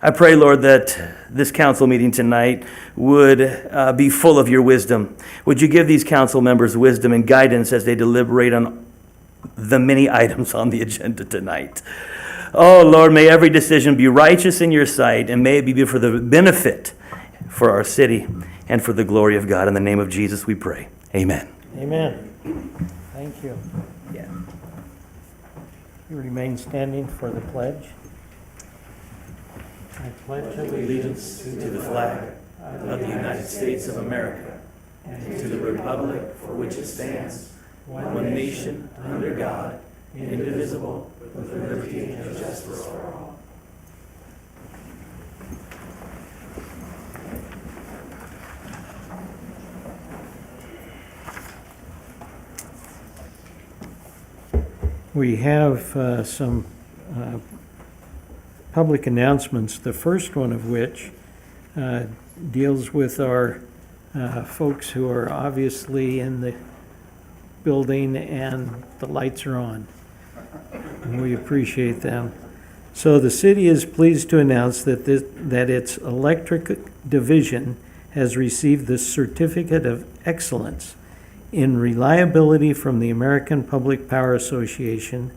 I pray, Lord, that this council meeting tonight would be full of your wisdom. Would you give these council members wisdom and guidance as they deliberate on the many items on the agenda tonight? Oh, Lord, may every decision be righteous in your sight, and may it be for the benefit for our city and for the glory of God. In the name of Jesus we pray. Amen. Amen. Thank you. Yeah. You remain standing for the pledge. I pledge Allegiance to the flag of the United States of America and to the republic for which it stands, one nation, under God, indivisible, with liberty and justice for all. We have some public announcements, the first one of which deals with our folks who are obviously in the building and the lights are on. And we appreciate them. So the city is pleased to announce that its electric division has received the Certificate of Excellence in Reliability from the American Public Power Association.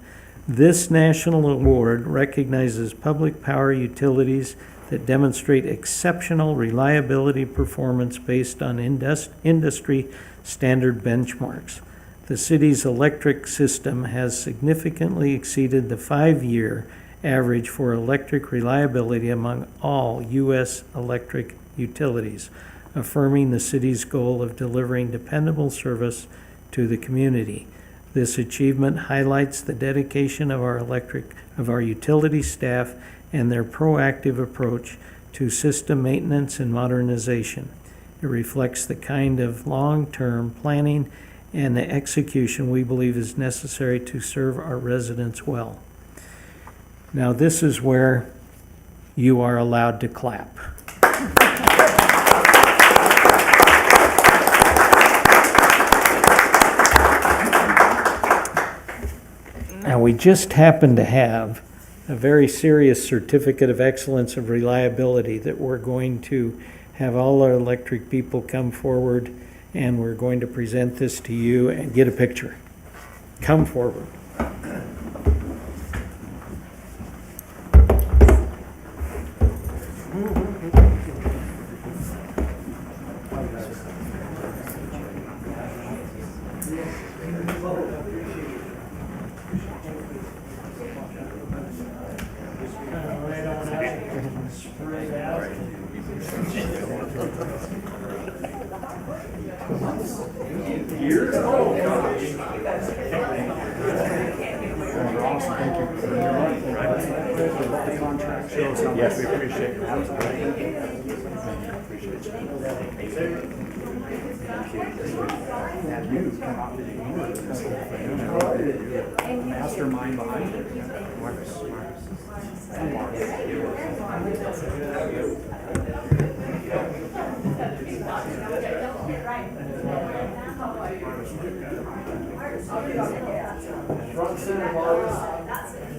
This national award recognizes public power utilities that demonstrate exceptional reliability performance based on industry standard benchmarks. The city's electric system has significantly exceeded the 5-year average for electric reliability among all U.S. electric utilities, affirming the city's goal of delivering dependable service to the community. This achievement highlights the dedication of our utility staff and their proactive approach to system maintenance and modernization. It reflects the kind of long-term planning and the execution we believe is necessary to serve our residents well. Now, this is where you are allowed to clap. Now, we just happen to have a very serious certificate of excellence of reliability that we're going to have all our electric people come forward, and we're going to present this to you and get a picture. Come forward.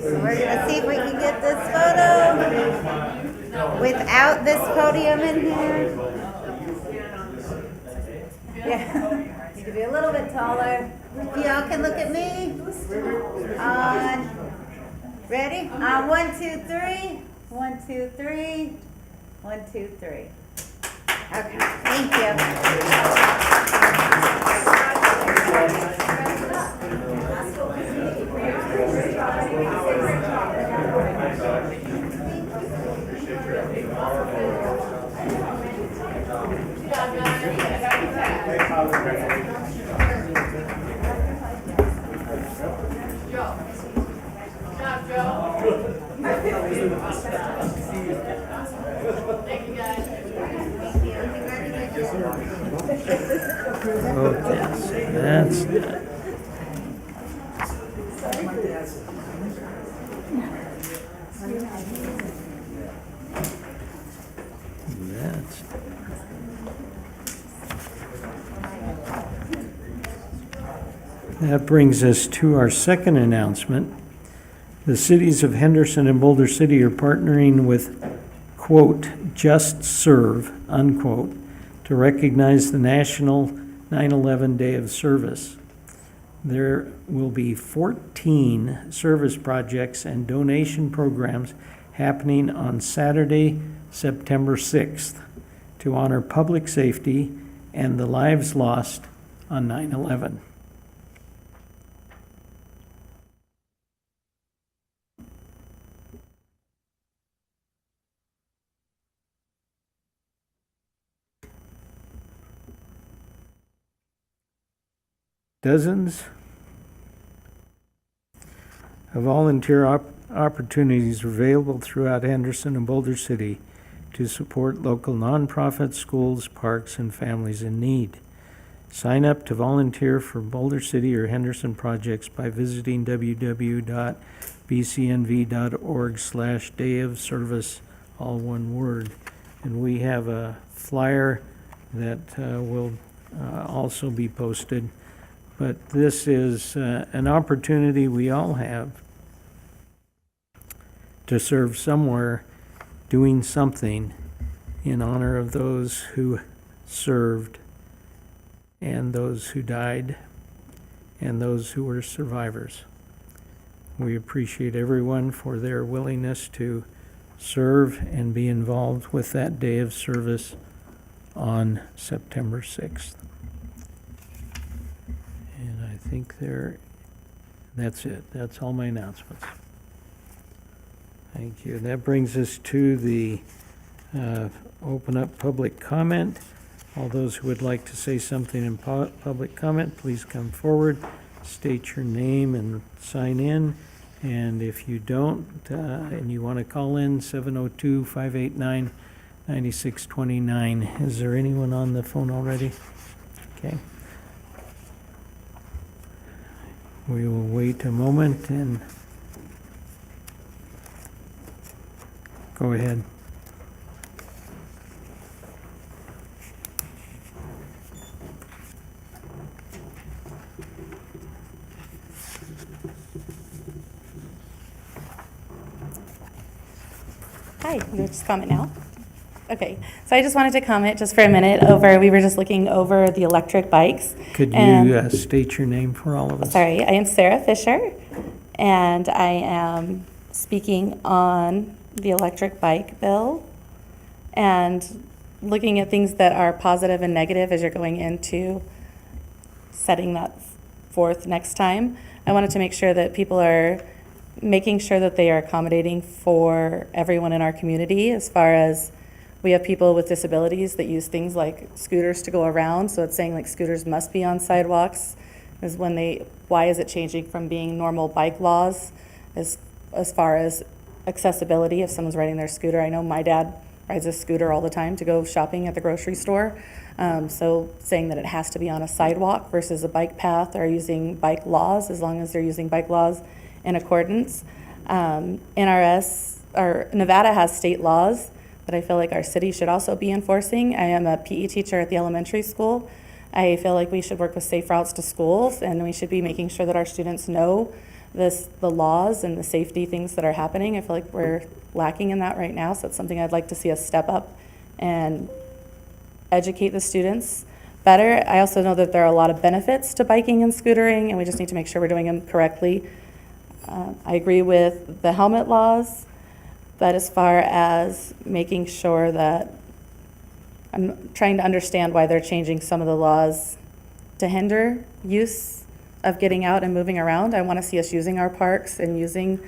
So we're gonna see if we can get this photo without this podium in here. Yeah, need to be a little bit taller. Y'all can look at me. Ready? 1, 2, 3. 1, 2, 3. 1, 2, 3. Okay, thank Okay, that's done. That's That brings us to our second announcement. The cities of Henderson and Boulder City are partnering with, quote, Just Serve, unquote, to recognize the National 9/11 Day of Service. There will be 14 service projects and donation programs happening on Saturday, September 6th, to honor public safety and the lives lost on 9/11. Dozens of volunteer opportunities are available throughout Henderson and Boulder City to support local nonprofits, schools, parks, and families in need. Sign up to volunteer for Boulder City or Henderson projects by visiting www.bcnv.org/Day of Service, all one word. And we have a flyer that will also be posted. But this is an opportunity we all have to serve somewhere, doing something in honor of those who served and those who died and those who were survivors. We appreciate everyone for their willingness to serve and be involved with that day of service on September 6th. And I think that's it. That's all my announcements. Thank you. That brings us to the open up public comment. All those who would like to say something in public comment, please come forward, state your name and sign in. And if you don't, and you want to call in, 702-589-9629. Is there anyone on the phone already? Okay. We will wait a moment and go ahead. Hi, you just comment now? Okay, so I just wanted to comment just for a minute over, we were just looking over the electric bikes. Could and- you state your name for all of us? Sorry, I am Sarah Fisher, and I am speaking on the electric bike bill and looking at things that are positive and negative as you're going into setting that forth next time. I wanted to make sure that people are making sure that they are accommodating for everyone in our community, as far as we have people with disabilities that use things like scooters to go around, so it's saying like scooters must be on sidewalks. Is when why is it changing from being normal bike laws as far as accessibility if someone's riding their scooter? I know my dad rides a scooter all the time to go shopping at the grocery store. So saying that it has to be on a sidewalk versus a bike path, or using bike laws, as long as they're using bike laws in accordance. NRS, or Nevada has state laws that I feel like our city should also be enforcing. I am a PE teacher at the elementary school. I feel like we should work with safe routes to schools, and we should be making sure that our students know the laws and the safety things that are happening. I feel like we're lacking in that right now, so it's something I'd like to see us step up and educate the students better. I also know that there are a lot of benefits to biking and scootering, and we just need to make sure we're doing them correctly. I agree with the helmet laws, but as far as making sure that I'm trying to understand why they're changing some of the laws to hinder use of getting out and moving around. I want to see us using our parks and using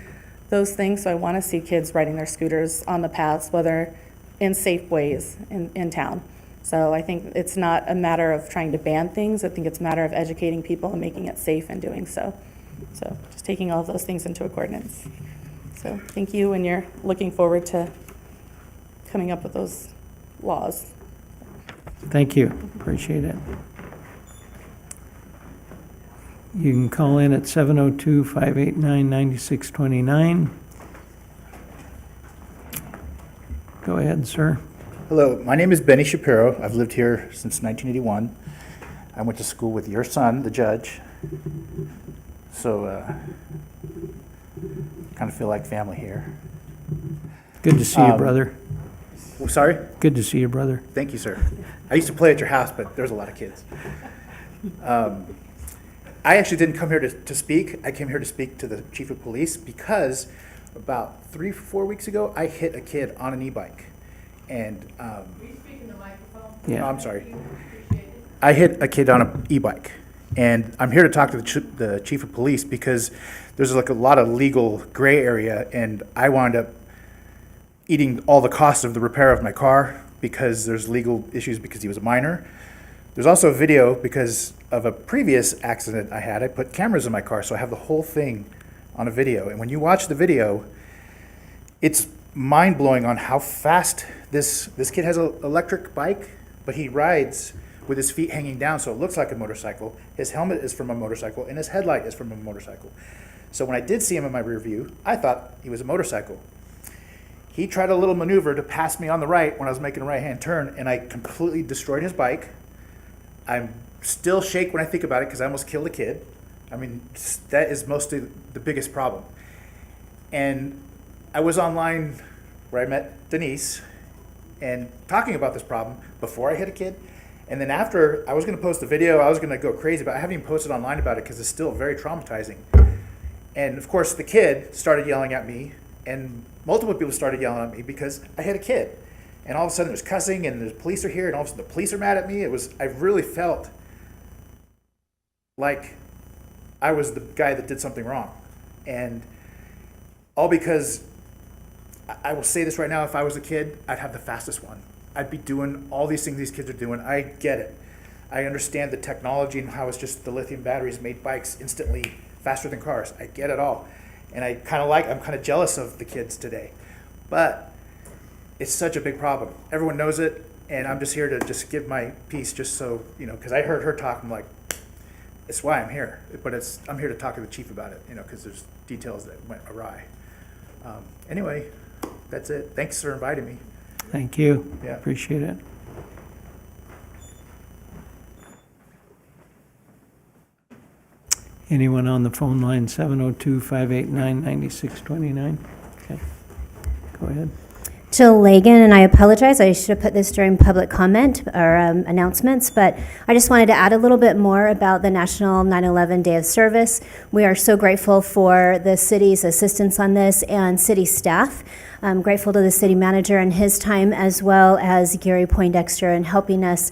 those things, so I want to see kids riding their scooters on the paths, whether in safe ways in town. So I think it's not a matter of trying to ban things. I think it's a matter of educating people and making it safe and doing so. So just taking all of those things into accordance. So thank you, and you're looking forward to coming up with those laws. Thank you. Appreciate it. You can call in at 702-589-9629. Go ahead, sir. Hello, my name is Benny Shapiro. I've lived here since 1981. I went to school with your son, the judge. So, kind of feel like family here. Good to see you, brother. Sorry? Good to see you, brother. Thank you, sir. I used to play at your house, but there's a lot of kids. I actually didn't come here to speak. I came here to speak to the chief of police because about 3-4 weeks ago, I hit a kid on an e-bike. And, Will you speak in the microphone? Yeah. oh, I'm sorry. I hit a kid on an e-bike. And I'm here to talk to the chief of police because there's like a lot of legal gray area, and I wound up eating all the costs of the repair of my car because there's legal issues because he was a minor. There's also a video because of a previous accident I had. I put cameras in my car, so I have the whole thing on a video. And when you watch the video, it's mind-blowing on how fast this kid has an electric bike, but he rides with his feet hanging down, so it looks like a motorcycle. His helmet is from a motorcycle, and his headlight is from a motorcycle. So when I did see him in my rear view, I thought he was a motorcycle. He tried a little maneuver to pass me on the right when I was making a right-hand turn, and I completely destroyed his bike. I'm still shake when I think about it because I almost killed a kid. I mean, that is mostly the biggest problem. And I was online where I met Denise and talking about this problem before I hit a kid. And then after, I was going to post a video, I was going to go crazy, but I haven't even posted online about it because it's still very traumatizing. And of course, the kid started yelling at me, and multiple people started yelling at me because I hit a kid. And all of a sudden there's cussing, and the police are here, and all of a sudden the police are mad at me. I really felt like I was the guy that did something wrong. And all because, I will say this right now, if I was a kid, I'd have the fastest one. I'd be doing all these things these kids are doing. I get it. I understand the technology and how it's just the lithium batteries made bikes instantly faster than cars. I get it all. And I'm kind of jealous of the kids today. But it's such a big problem. Everyone knows it, and I'm just here to just give my piece just so, because I heard her talk, I'm like, it's why I'm here. But I'm here to talk to the chief about it, because there's details that went awry. Anyway, that's it. Thanks for inviting me. Thank you. Yeah. Appreciate it. Anyone on the phone line, 702-589-9629? Okay, go ahead. Jill Lagan, and I apologize, I should have put this during public comment or announcements, but I just wanted to add a little bit more about the National 9/11 Day of Service. We are so grateful for the city's assistance on this and city staff. I'm grateful to the city manager and his time, as well as Gary Poindexter in helping us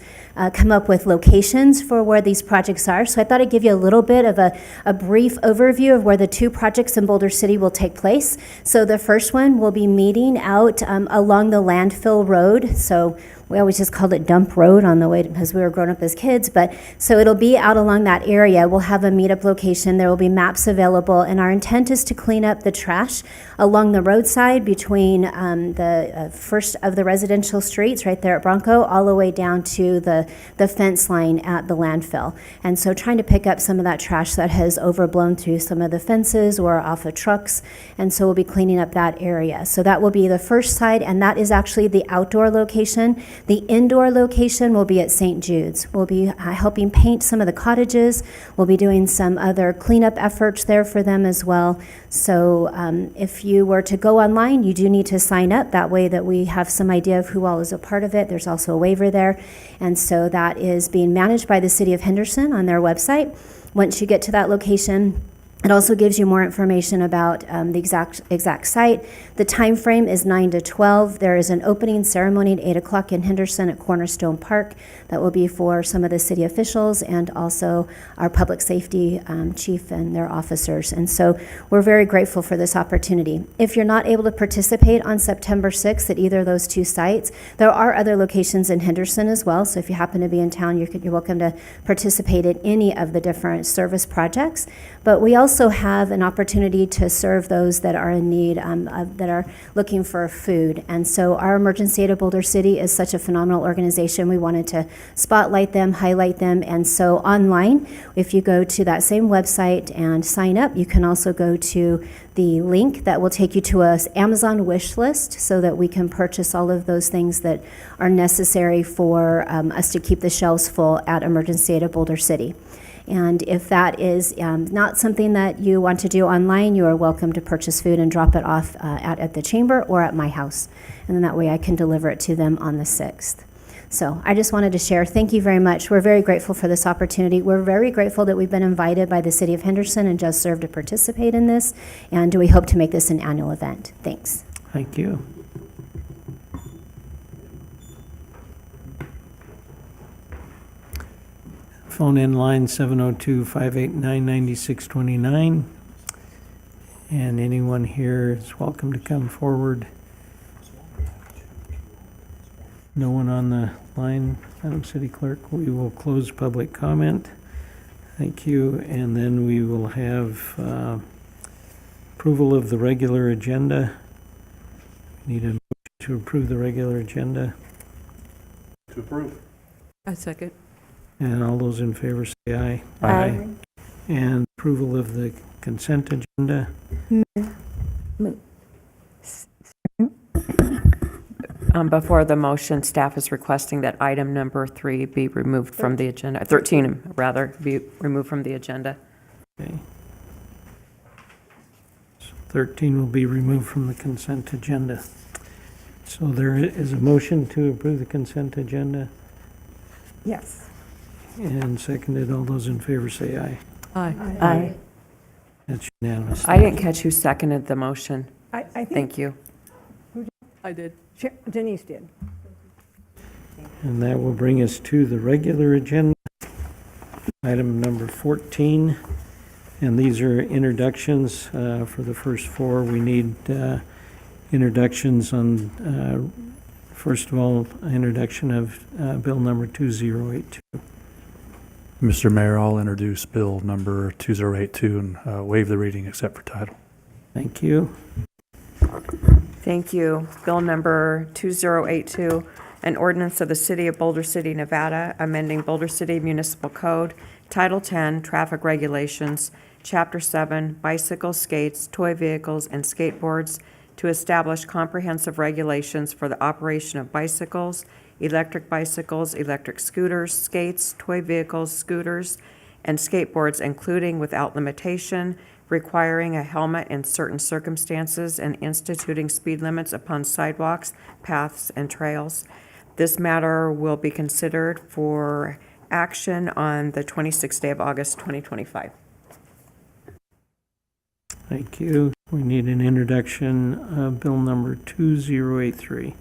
come up with locations for where these projects are. So I thought I'd give you a little bit of a brief overview of where the two projects in Boulder City will take place. So the first one will be meeting out along the landfill road. So we always just called it Dump Road on the way because we were growing up as kids. But so it'll be out along that area. We'll have a meetup location. There will be maps available. And our intent is to clean up the trash along the roadside between the first of the residential streets right there at Bronco all the way down to the fence line at the landfill. And so trying to pick up some of that trash that has overblown through some of the fences or off of trucks. And so we'll be cleaning up that area. So that will be the first side, and that is actually the outdoor location. The indoor location will be at St. Jude's. We'll be helping paint some of the cottages. We'll be doing some other cleanup efforts there for them as well. So if you were to go online, you do need to sign up. That way that we have some idea of who all is a part of it. There's also a waiver there. And so that is being managed by the City of Henderson on their website. Once you get to that location, it also gives you more information about the exact site. The time frame is 9 to 12. There is an opening ceremony at 8 o'clock in Henderson at Cornerstone Park. That will be for some of the city officials and also our public safety chief and their officers. And so we're very grateful for this opportunity. If you're not able to participate on September 6th at either of those two sites, there are other locations in Henderson as well. So if you happen to be in town, you're welcome to participate in any of the different service projects. But we also have an opportunity to serve those that are in need, that are looking for food. And so our Emergency Aid of Boulder City is such a phenomenal organization. We wanted to spotlight them, highlight them. And so online, if you go to that same website and sign up, you can also go to the link that will take you to an Amazon wish list so that we can purchase all of those things that are necessary for us to keep the shelves full at Emergency Aid of Boulder City. And if that is not something that you want to do online, you are welcome to purchase food and drop it off at the chamber or at my house. And then that way I can deliver it to them on the 6th. So I just wanted to share. Thank you very much. We're very grateful for this opportunity. We're very grateful that we've been invited by the City of Henderson and Just Serve to participate in this. And we hope to make this an annual event. Thanks. Thank you. Phone in line 702-589-9629. And anyone here is welcome to come forward. No one on the line, Madam City Clerk. We will close public comment. Thank you. And then we will have approval of the regular agenda. Need a motion to approve the regular agenda. To approve. I second. And all those in favor say aye. Aye. And approval of the consent agenda. Before the motion, staff is requesting that item number 3 be removed from the agenda, 13 rather, be removed from the agenda. Okay. So 13 will be removed from the consent agenda. So there is a motion to approve the consent agenda. Yes. And seconded, all those in favor say aye. Aye. Aye. That's unanimous. I didn't catch who seconded the motion. I think Thank you. I did. Denise did. And that will bring us to the regular agenda, item number 14. And these are introductions for the first 4. We need introductions on First of all, introduction of bill number 2082. Mr. Mayor, I'll introduce bill number 2082 and waive the reading except for title. Thank you. Thank you. Bill number 2082, an ordinance of the City of Boulder City, Nevada, amending Boulder City Municipal Code, Title 10, Traffic Regulations, Chapter 7, Bicycles, Skates, Toy Vehicles, and Skateboards to establish comprehensive regulations for the operation of bicycles, electric scooters, skates, toy vehicles, scooters, and skateboards, including without limitation, requiring a helmet in certain circumstances, and instituting speed limits upon sidewalks, paths, and trails. This matter will be considered for action on the 26th day of August, 2025. Thank you. We need an introduction of bill number 2083.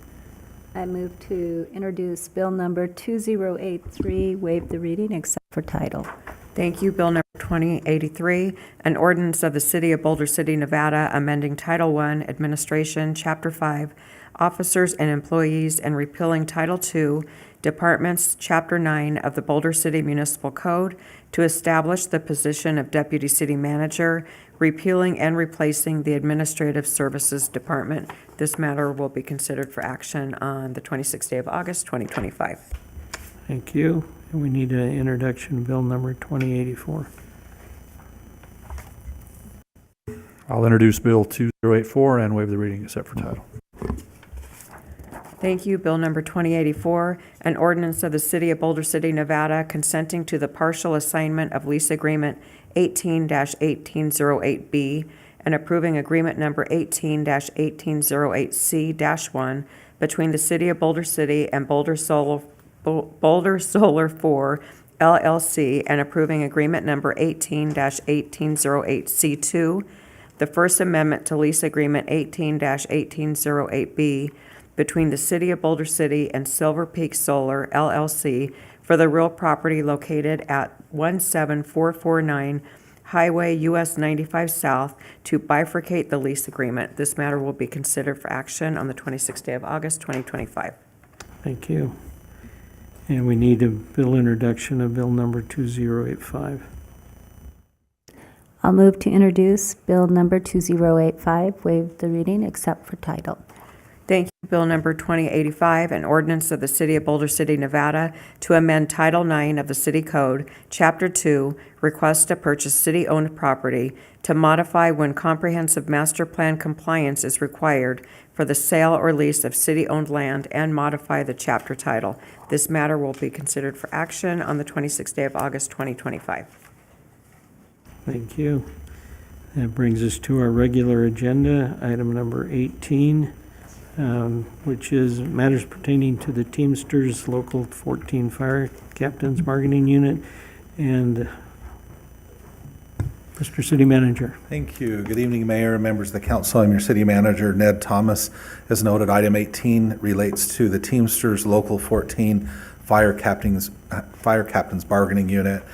I move to introduce bill number 2083, waive the reading except for title. Thank you. Bill number 2083, an ordinance of the City of Boulder City, Nevada, amending Title I, Administration, Chapter 5, Officers and Employees, and repealing Title II, Departments, Chapter 9 of the Boulder City Municipal Code to establish the position of Deputy City Manager, repealing and replacing the Administrative Services Department. This matter will be considered for action on the 26th day of August, 2025. Thank you. And we need an introduction of bill number 2084. I'll introduce bill 2084 and waive the reading except for title. Thank you. Bill number 2084, an ordinance of the City of Boulder City, Nevada, consenting to the partial assignment of lease agreement 18-1808B and approving agreement number 18-1808C-1 between the City of Boulder City and Boulder Solar 4 LLC and approving agreement number 18-1808C2, the First Amendment to lease agreement 18-1808B between the City of Boulder City and Silver Peak Solar LLC for the real property located at 17449 Highway US 95 South to bifurcate the lease agreement. This matter will be considered for action on the 26th day of August, 2025. Thank you. And we need a bill introduction of bill number 2085. I'll move to introduce bill number 2085, waive the reading except for title. Thank you. Bill number 2085, an ordinance of the City of Boulder City, Nevada, to amend Title 9 of the City Code, Chapter 2, request to purchase city-owned property, to modify when comprehensive master plan compliance is required for the sale or lease of city-owned land, and modify the chapter title. This matter will be considered for action on the 26th day of August, 2025. Thank you. That brings us to our regular agenda, item number 18. Which is matters pertaining to the Teamsters Local 14 Fire Captains Bargaining Unit. And Mr. City Manager. Thank you. Good evening, Mayor and members of the council. I'm your City Manager, Ned Thomas. As noted, item 18 relates to the Teamsters Local 14 Fire Captains Bargaining Unit.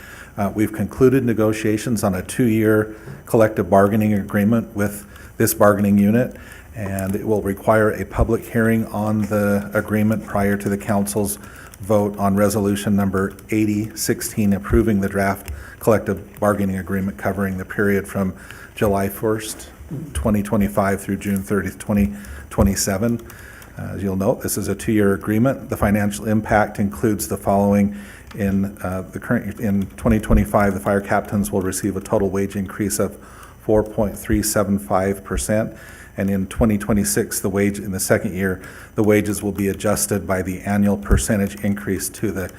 We've concluded negotiations on a 2-year collective bargaining agreement with this bargaining unit, and it will require a public hearing on the agreement prior to the council's vote on resolution number 8016, approving the draft collective bargaining agreement covering the period from July 1st, 2025 through June 30th, 2027. As you'll note, this is a 2-year agreement. The financial impact includes the following. In 2025, the fire captains will receive a total wage increase of 4.375%. And in 2026, the wage in the second year, the wages will be adjusted by the annual percentage increase to the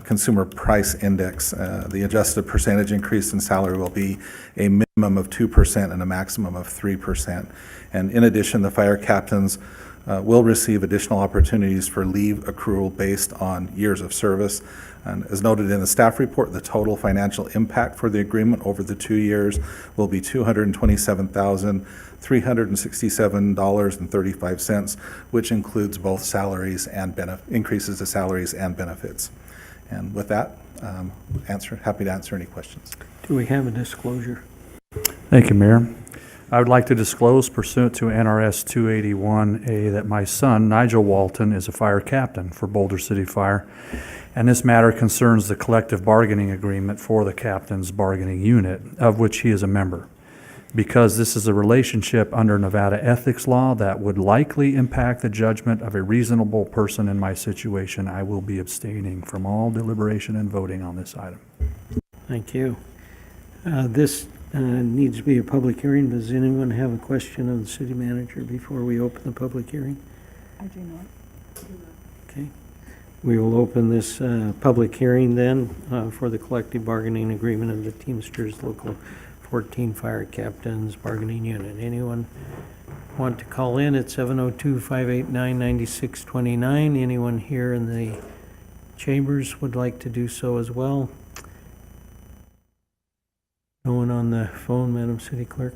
Consumer Price Index. The adjusted percentage increase in salary will be a minimum of 2% and a maximum of 3%. And in addition, the fire captains will receive additional opportunities for leave accrual based on years of service. And as noted in the staff report, the total financial impact for the agreement over the 2 years will be $227,367.35, which includes both salaries and increases to salaries and benefits. And with that, happy to answer any questions. Do we have a disclosure? Thank you, Mayor. I would like to disclose pursuant to NRS 281A that my son, Nigel Walton, is a fire captain for Boulder City Fire, and this matter concerns the collective bargaining agreement for the captain's bargaining unit, of which he is a member. Because this is a relationship under Nevada ethics law that would likely impact the judgment of a reasonable person in my situation, I will be abstaining from all deliberation and voting on this item. Thank you. This needs to be a public hearing. Does anyone have a question of the city manager before we open the public hearing? I do not. Okay. We will open this public hearing then for the collective bargaining agreement of the Teamsters Local 14 Fire Captains Bargaining Unit. Anyone want to call in at 702-589-9629? Anyone here in the chambers would like to do so as well? No one on the phone, Madam City Clerk?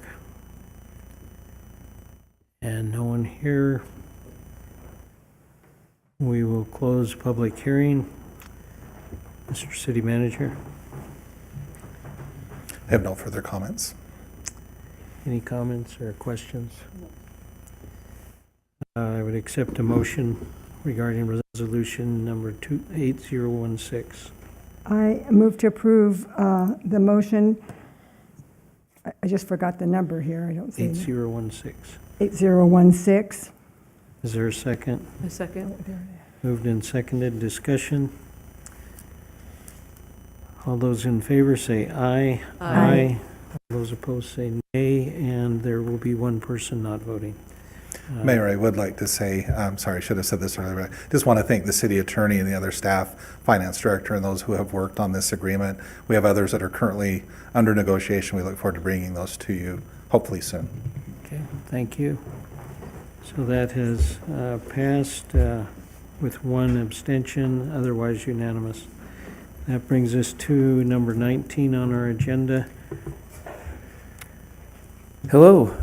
And no one here. We will close public hearing. Mr. City Manager, I have no further comments. any comments or questions? I would accept a motion regarding resolution number 8016. I move to approve the motion. I just forgot the number here. I don't see it. 8016. 8016. Is there a second? A second. Moved and seconded. Discussion. All those in favor say aye. Aye. All those opposed say nay, and there will be one person not voting. Mayor, I would like to say, I'm sorry, I should have said this earlier, but I just want to thank the city attorney and the other staff, finance director, and those who have worked on this agreement. We have others that are currently under negotiation. We look forward to bringing those to you, hopefully soon. Okay, thank you. So that has passed with one abstention, otherwise unanimous. That brings us to number 19 on our agenda. Hello,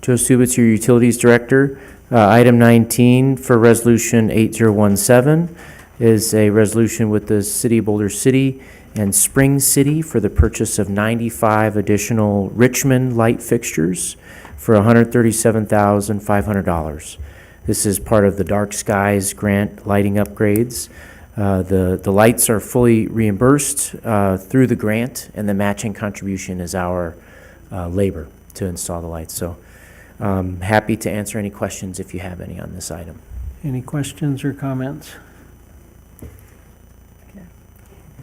Joe Stubitz, your Utilities Director. Item 19 for Resolution 8017 is a resolution with the City of Boulder City and Spring City for the purchase of 95 additional Richmond light fixtures for $137,500. This is part of the Dark Skies grant lighting upgrades. The lights are fully reimbursed through the grant, and the matching contribution is our labor to install the lights. So happy to answer any questions if you have any on this item. Any questions or comments?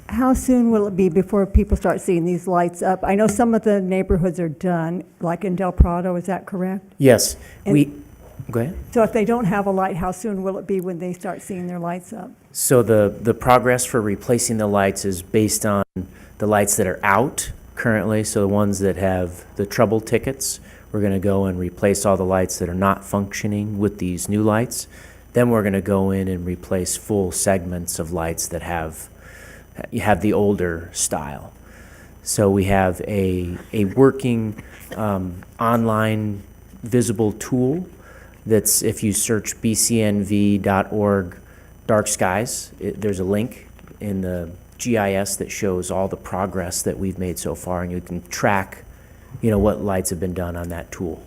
How soon will it be before people start seeing these lights up? I know some of the neighborhoods are done, like in Del Prado, is that correct? Yes, And- go ahead. So if they don't have a light, how soon will it be when they start seeing their lights up? So the progress for replacing the lights is based on the lights that are out currently. So the ones that have the trouble tickets, we're going to go and replace all the lights that are not functioning with these new lights. Then we're going to go in and replace full segments of lights that have the older style. So we have a working online visible tool that's, if you search bcnv.org dark skies, there's a link in the GIS that shows all the progress that we've made so far, and you can track, what lights have been done on that tool.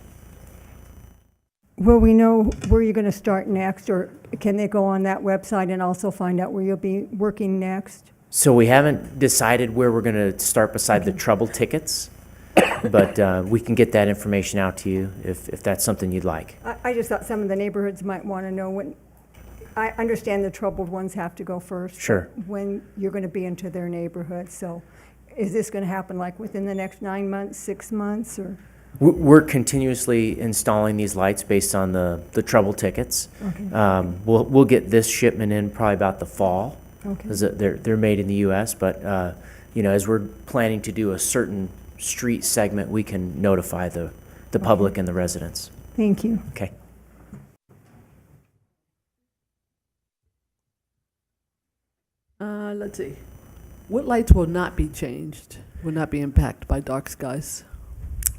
Will we know where you're going to start next, or can they go on that website and also find out where you'll be working next? So we haven't decided where we're going to start beside the trouble tickets, but we can get that information out to you if that's something you'd like. I just thought some of the neighborhoods might want to know when, I understand the troubled ones have to go first. but Sure. When you're going to be into their neighborhood. So is this going to happen like within the next 9 months, 6 months, or? We're continuously installing these lights based on the trouble tickets. Okay. We'll get this shipment in probably about the fall. Okay. Because they're made in the U.S., but as we're planning to do a certain street segment, we can notify the public and the residents. Thank you. Okay. Let's see. What lights will not be changed, will not be impacted by dark skies?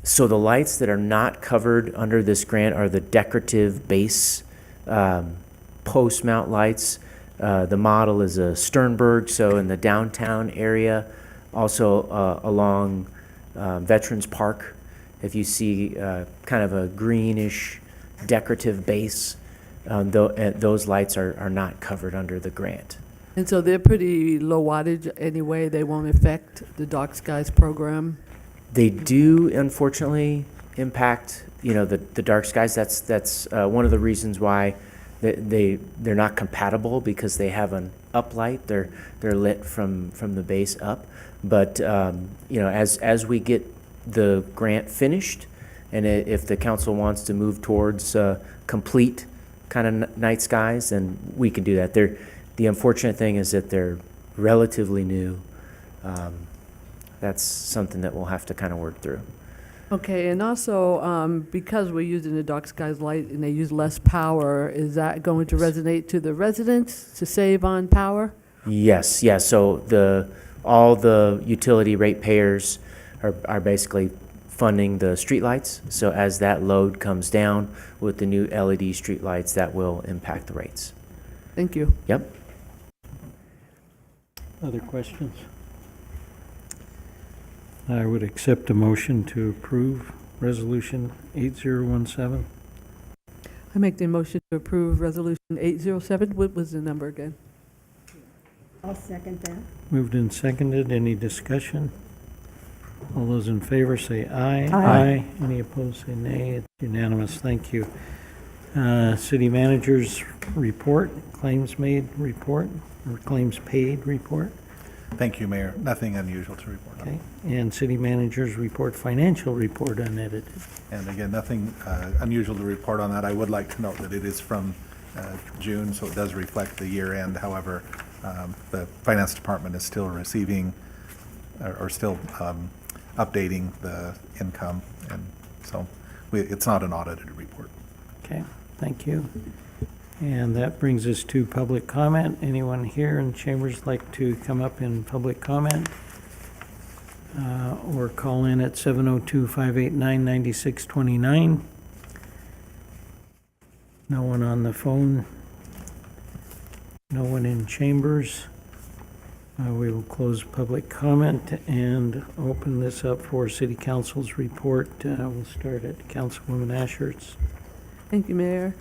So the lights that are not covered under this grant are the decorative base post mount lights. The model is a Sternberg, so in the downtown area, also along Veterans Park if you see kind of a greenish decorative base, those lights are not covered under the grant. And so they're pretty low wattage anyway. They won't affect the Dark Skies program. They do, unfortunately, impact, the dark skies. That's one of the reasons why they're not compatible, because they have an uplight. They're lit from the base up. But as we get the grant finished, and if the council wants to move towards complete kind of night skies, then we can do that. The unfortunate thing is that they're relatively new. That's something that we'll have to kind of work through. Okay, and also, because we're using the Dark Skies light and they use less power, is that going to resonate to the residents to save on power? Yes, yeah. So all the utility ratepayers are basically funding the streetlights. So as that load comes down with the new LED streetlights, that will impact the rates. Thank you. Yep. Other questions? I would accept a motion to approve Resolution 8017. I make the motion to approve Resolution 807. What was the number again? I'll second that. Moved and seconded. Any discussion? All those in favor say aye. Aye. Any opposed say nay. It's unanimous. Thank you. City Manager's report, claims made report, or claims paid report. Thank you, Mayor. Nothing unusual to report on. Okay. And City Manager's report, financial report unedited. And again, nothing unusual to report on that. I would like to note that it is from June, so it does reflect the year end. However, the Finance Department is still receiving or still updating the income, and so it's not an audited report. Okay, thank you. And that brings us to public comment. Anyone here in chambers like to come up in public comment? Or call in at 702-589-9629. No one on the phone. No one in chambers. We will close public comment and open this up for City Council's report. We'll start at Councilwoman Asher's. Thank you, Mayor.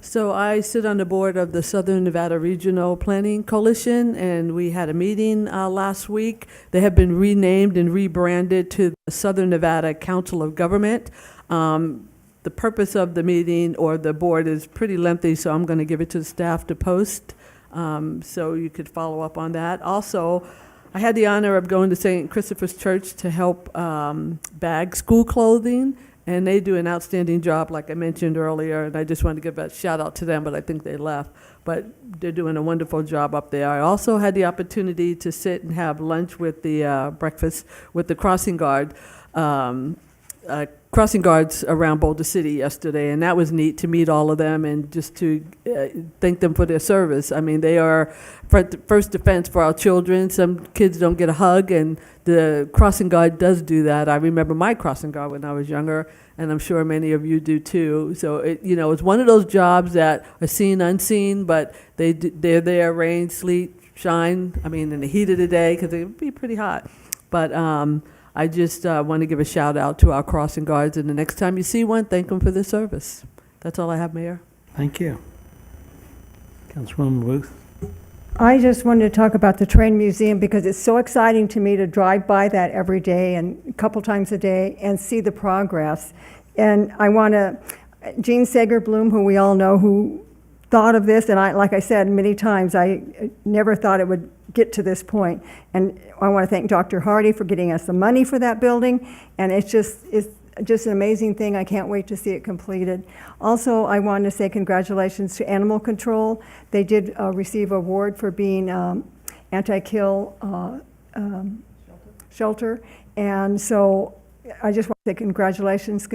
So I sit on the board of the Southern Nevada Regional Planning Coalition, and we had a meeting last week. They have been renamed and rebranded to the Southern Nevada Council of Government. The purpose of the meeting or the board is pretty lengthy, so I'm going to give it to the staff to post, so you could follow up on that. Also, I had the honor of going to St. Christopher's Church to help bag school clothing. And they do an outstanding job, like I mentioned earlier, and I just wanted to give a shout out to them, but I think they left. But they're doing a wonderful job up there. I also had the opportunity to sit and have lunch with the breakfast with the crossing guards around Boulder City yesterday, and that was neat to meet all of them and just to thank them for their service. I mean, they are first defense for our children. Some kids don't get a hug, and the crossing guard does do that. I remember my crossing guard when I was younger, and I'm sure many of you do too. So it's one of those jobs that are seen unseen, but they're there, rain, sleet, shine. I mean, in the heat of the day, because it would be pretty hot. But I just want to give a shout out to our crossing guards, and the next time you see one, thank them for their service. That's all I have, Mayor. Thank you. Councilwoman Booth. I just wanted to talk about the train museum because it's so exciting to me to drive by that every day and a couple times a day and see the progress. And I want to, Jean Sager-Bloom, who we all know, who thought of this, and like I said many times, I never thought it would get to this point. And I want to thank Dr. Hardy for getting us the money for that building. And it's just an amazing thing. I can't wait to see it completed. Also, I want to say congratulations to Animal Control. They did receive an award for being anti-kill shelter. And so I just want to say congratulations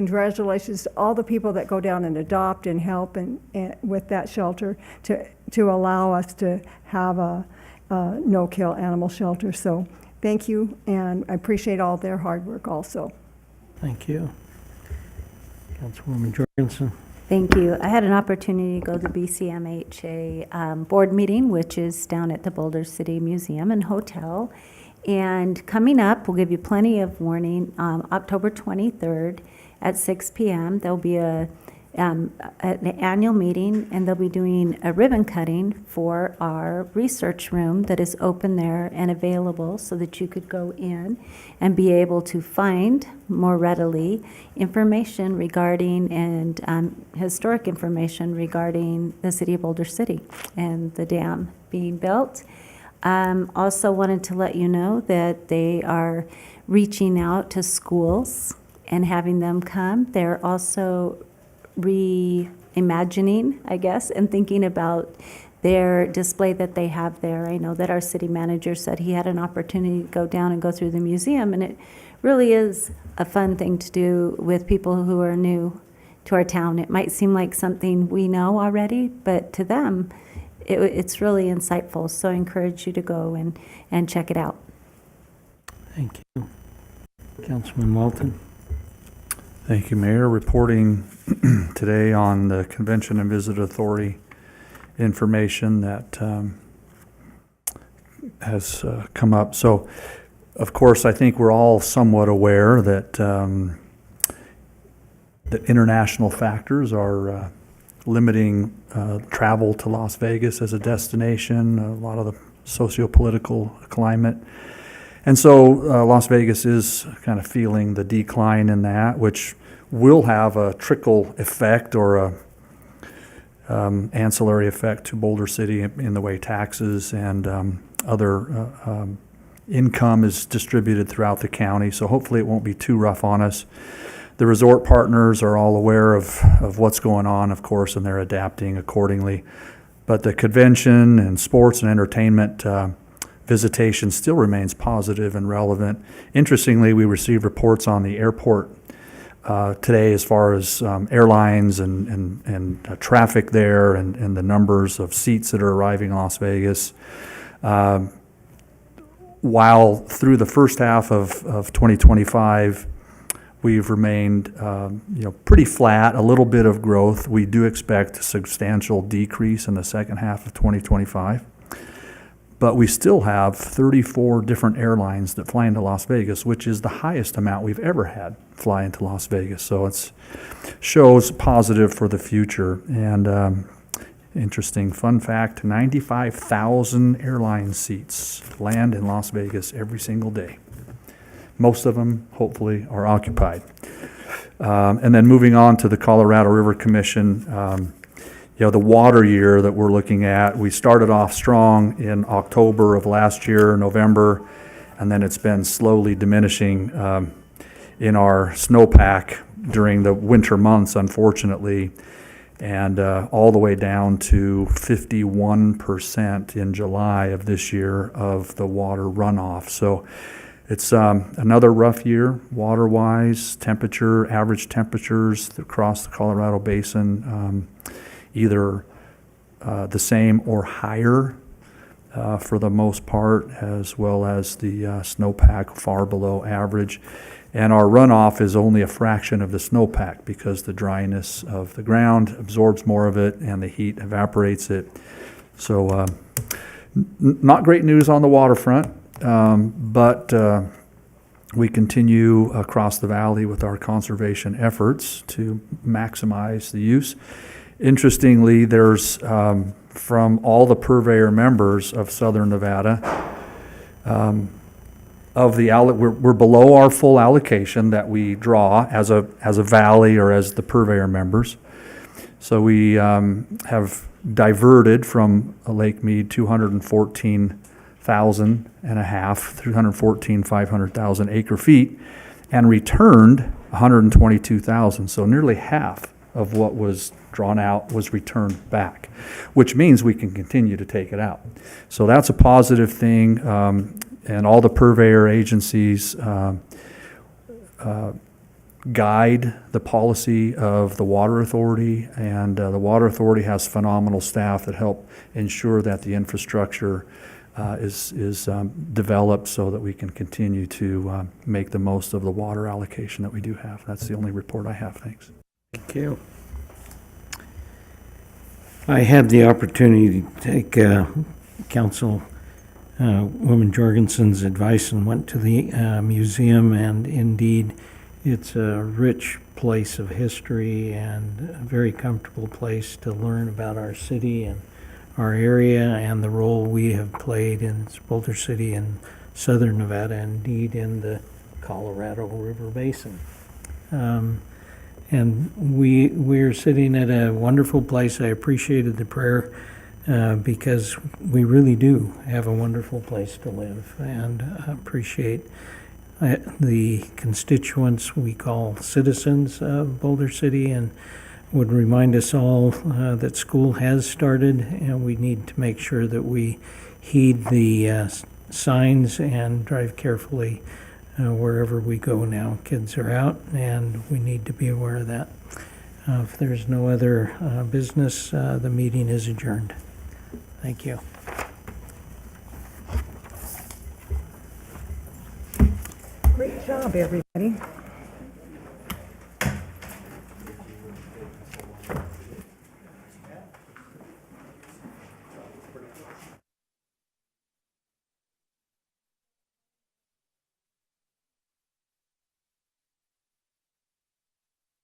to all the people that go down and adopt and help and with that shelter to allow us to have a no-kill animal shelter. So thank you, and I appreciate all their hard work also. Thank you. Councilwoman Jorgensen. Thank you. I had an opportunity to go to the BCMHA board meeting, which is down at the Boulder City Museum and Hotel. And coming up, we'll give you plenty of warning, October 23rd at 6 p.m., there'll be an annual meeting, and they'll be doing a ribbon cutting for our research room that is open there and available so that you could go in and be able to find more readily information regarding and historic information regarding the city of Boulder City and the dam being built. Also wanted to let you know that they are reaching out to schools and having them come. They're also reimagining, I guess, and thinking about their display that they have there. I know that our city manager said he had an opportunity to go down and go through the museum, and it really is a fun thing to do with people who are new to our town. It might seem like something we know already, but to them, it's really insightful. So I encourage you to go and check it out. Thank you. Councilman Walton. Thank you, Mayor. Reporting today on the Convention and Visit Authority information that has come up. So, of course, I think we're all somewhat aware that that international factors are limiting travel to Las Vegas as a destination, a lot of the socio-political climate. And so Las Vegas is kind of feeling the decline in that, which will have a trickle effect or a ancillary effect to Boulder City in the way taxes and other income is distributed throughout the county. So hopefully it won't be too rough on us. The resort partners are all aware of what's going on, of course, and they're adapting accordingly. But the convention and sports and entertainment visitation still remains positive and relevant. Interestingly, we received reports on the airport today as far as airlines and traffic there and the numbers of seats that are arriving in Las Vegas. While through the first half of 2025, we've remained pretty flat, a little bit of growth. We do expect a substantial decrease in the second half of 2025. But we still have 34 different airlines that fly into Las Vegas, which is the highest amount we've ever had fly into Las Vegas. So it shows positive for the future. And interesting fun fact, 95,000 airline seats land in Las Vegas every single day. Most of them, hopefully, are occupied. And then moving on to the Colorado River Commission, the water year that we're looking at, we started off strong in October of last year, November, and then it's been slowly diminishing in our snowpack during the winter months, unfortunately, and all the way down to 51% in July of this year of the water runoff. So it's another rough year water-wise. Average temperatures across the Colorado Basin, either the same or higher for the most part, as well as the snowpack far below average. And our runoff is only a fraction of the snowpack because the dryness of the ground absorbs more of it and the heat evaporates it. So not great news on the waterfront, but we continue across the valley with our conservation efforts to maximize the use. Interestingly, there's from all the purveyor members of Southern Nevada, we're below our full allocation that we draw as a valley or as the purveyor members. So we have diverted from Lake Mead 214,500 acre feet and returned 122,000. So nearly half of what was drawn out was returned back, which means we can continue to take it out. So that's a positive thing, and all the purveyor agencies guide the policy of the Water Authority, and the Water Authority has phenomenal staff that help ensure that the infrastructure is developed so that we can continue to make the most of the water allocation that we do have. That's the only report I have. Thanks. Thank you. I had the opportunity to take council Woman Jorgensen's advice and went to the museum, and indeed, it's a rich place of history and a very comfortable place to learn about our city and our area and the role we have played in Boulder City and southern Nevada, indeed in the Colorado River Basin. And we're sitting at a wonderful place. I appreciated the prayer because we really do have a wonderful place to live, and appreciate the constituents we call citizens of Boulder City, and would remind us all that school has started, and we need to make sure that we heed the signs and drive carefully wherever we go now. Kids are out, and we need to be aware of that. If there's no other business, the meeting is adjourned. Thank you. Great job, everybody.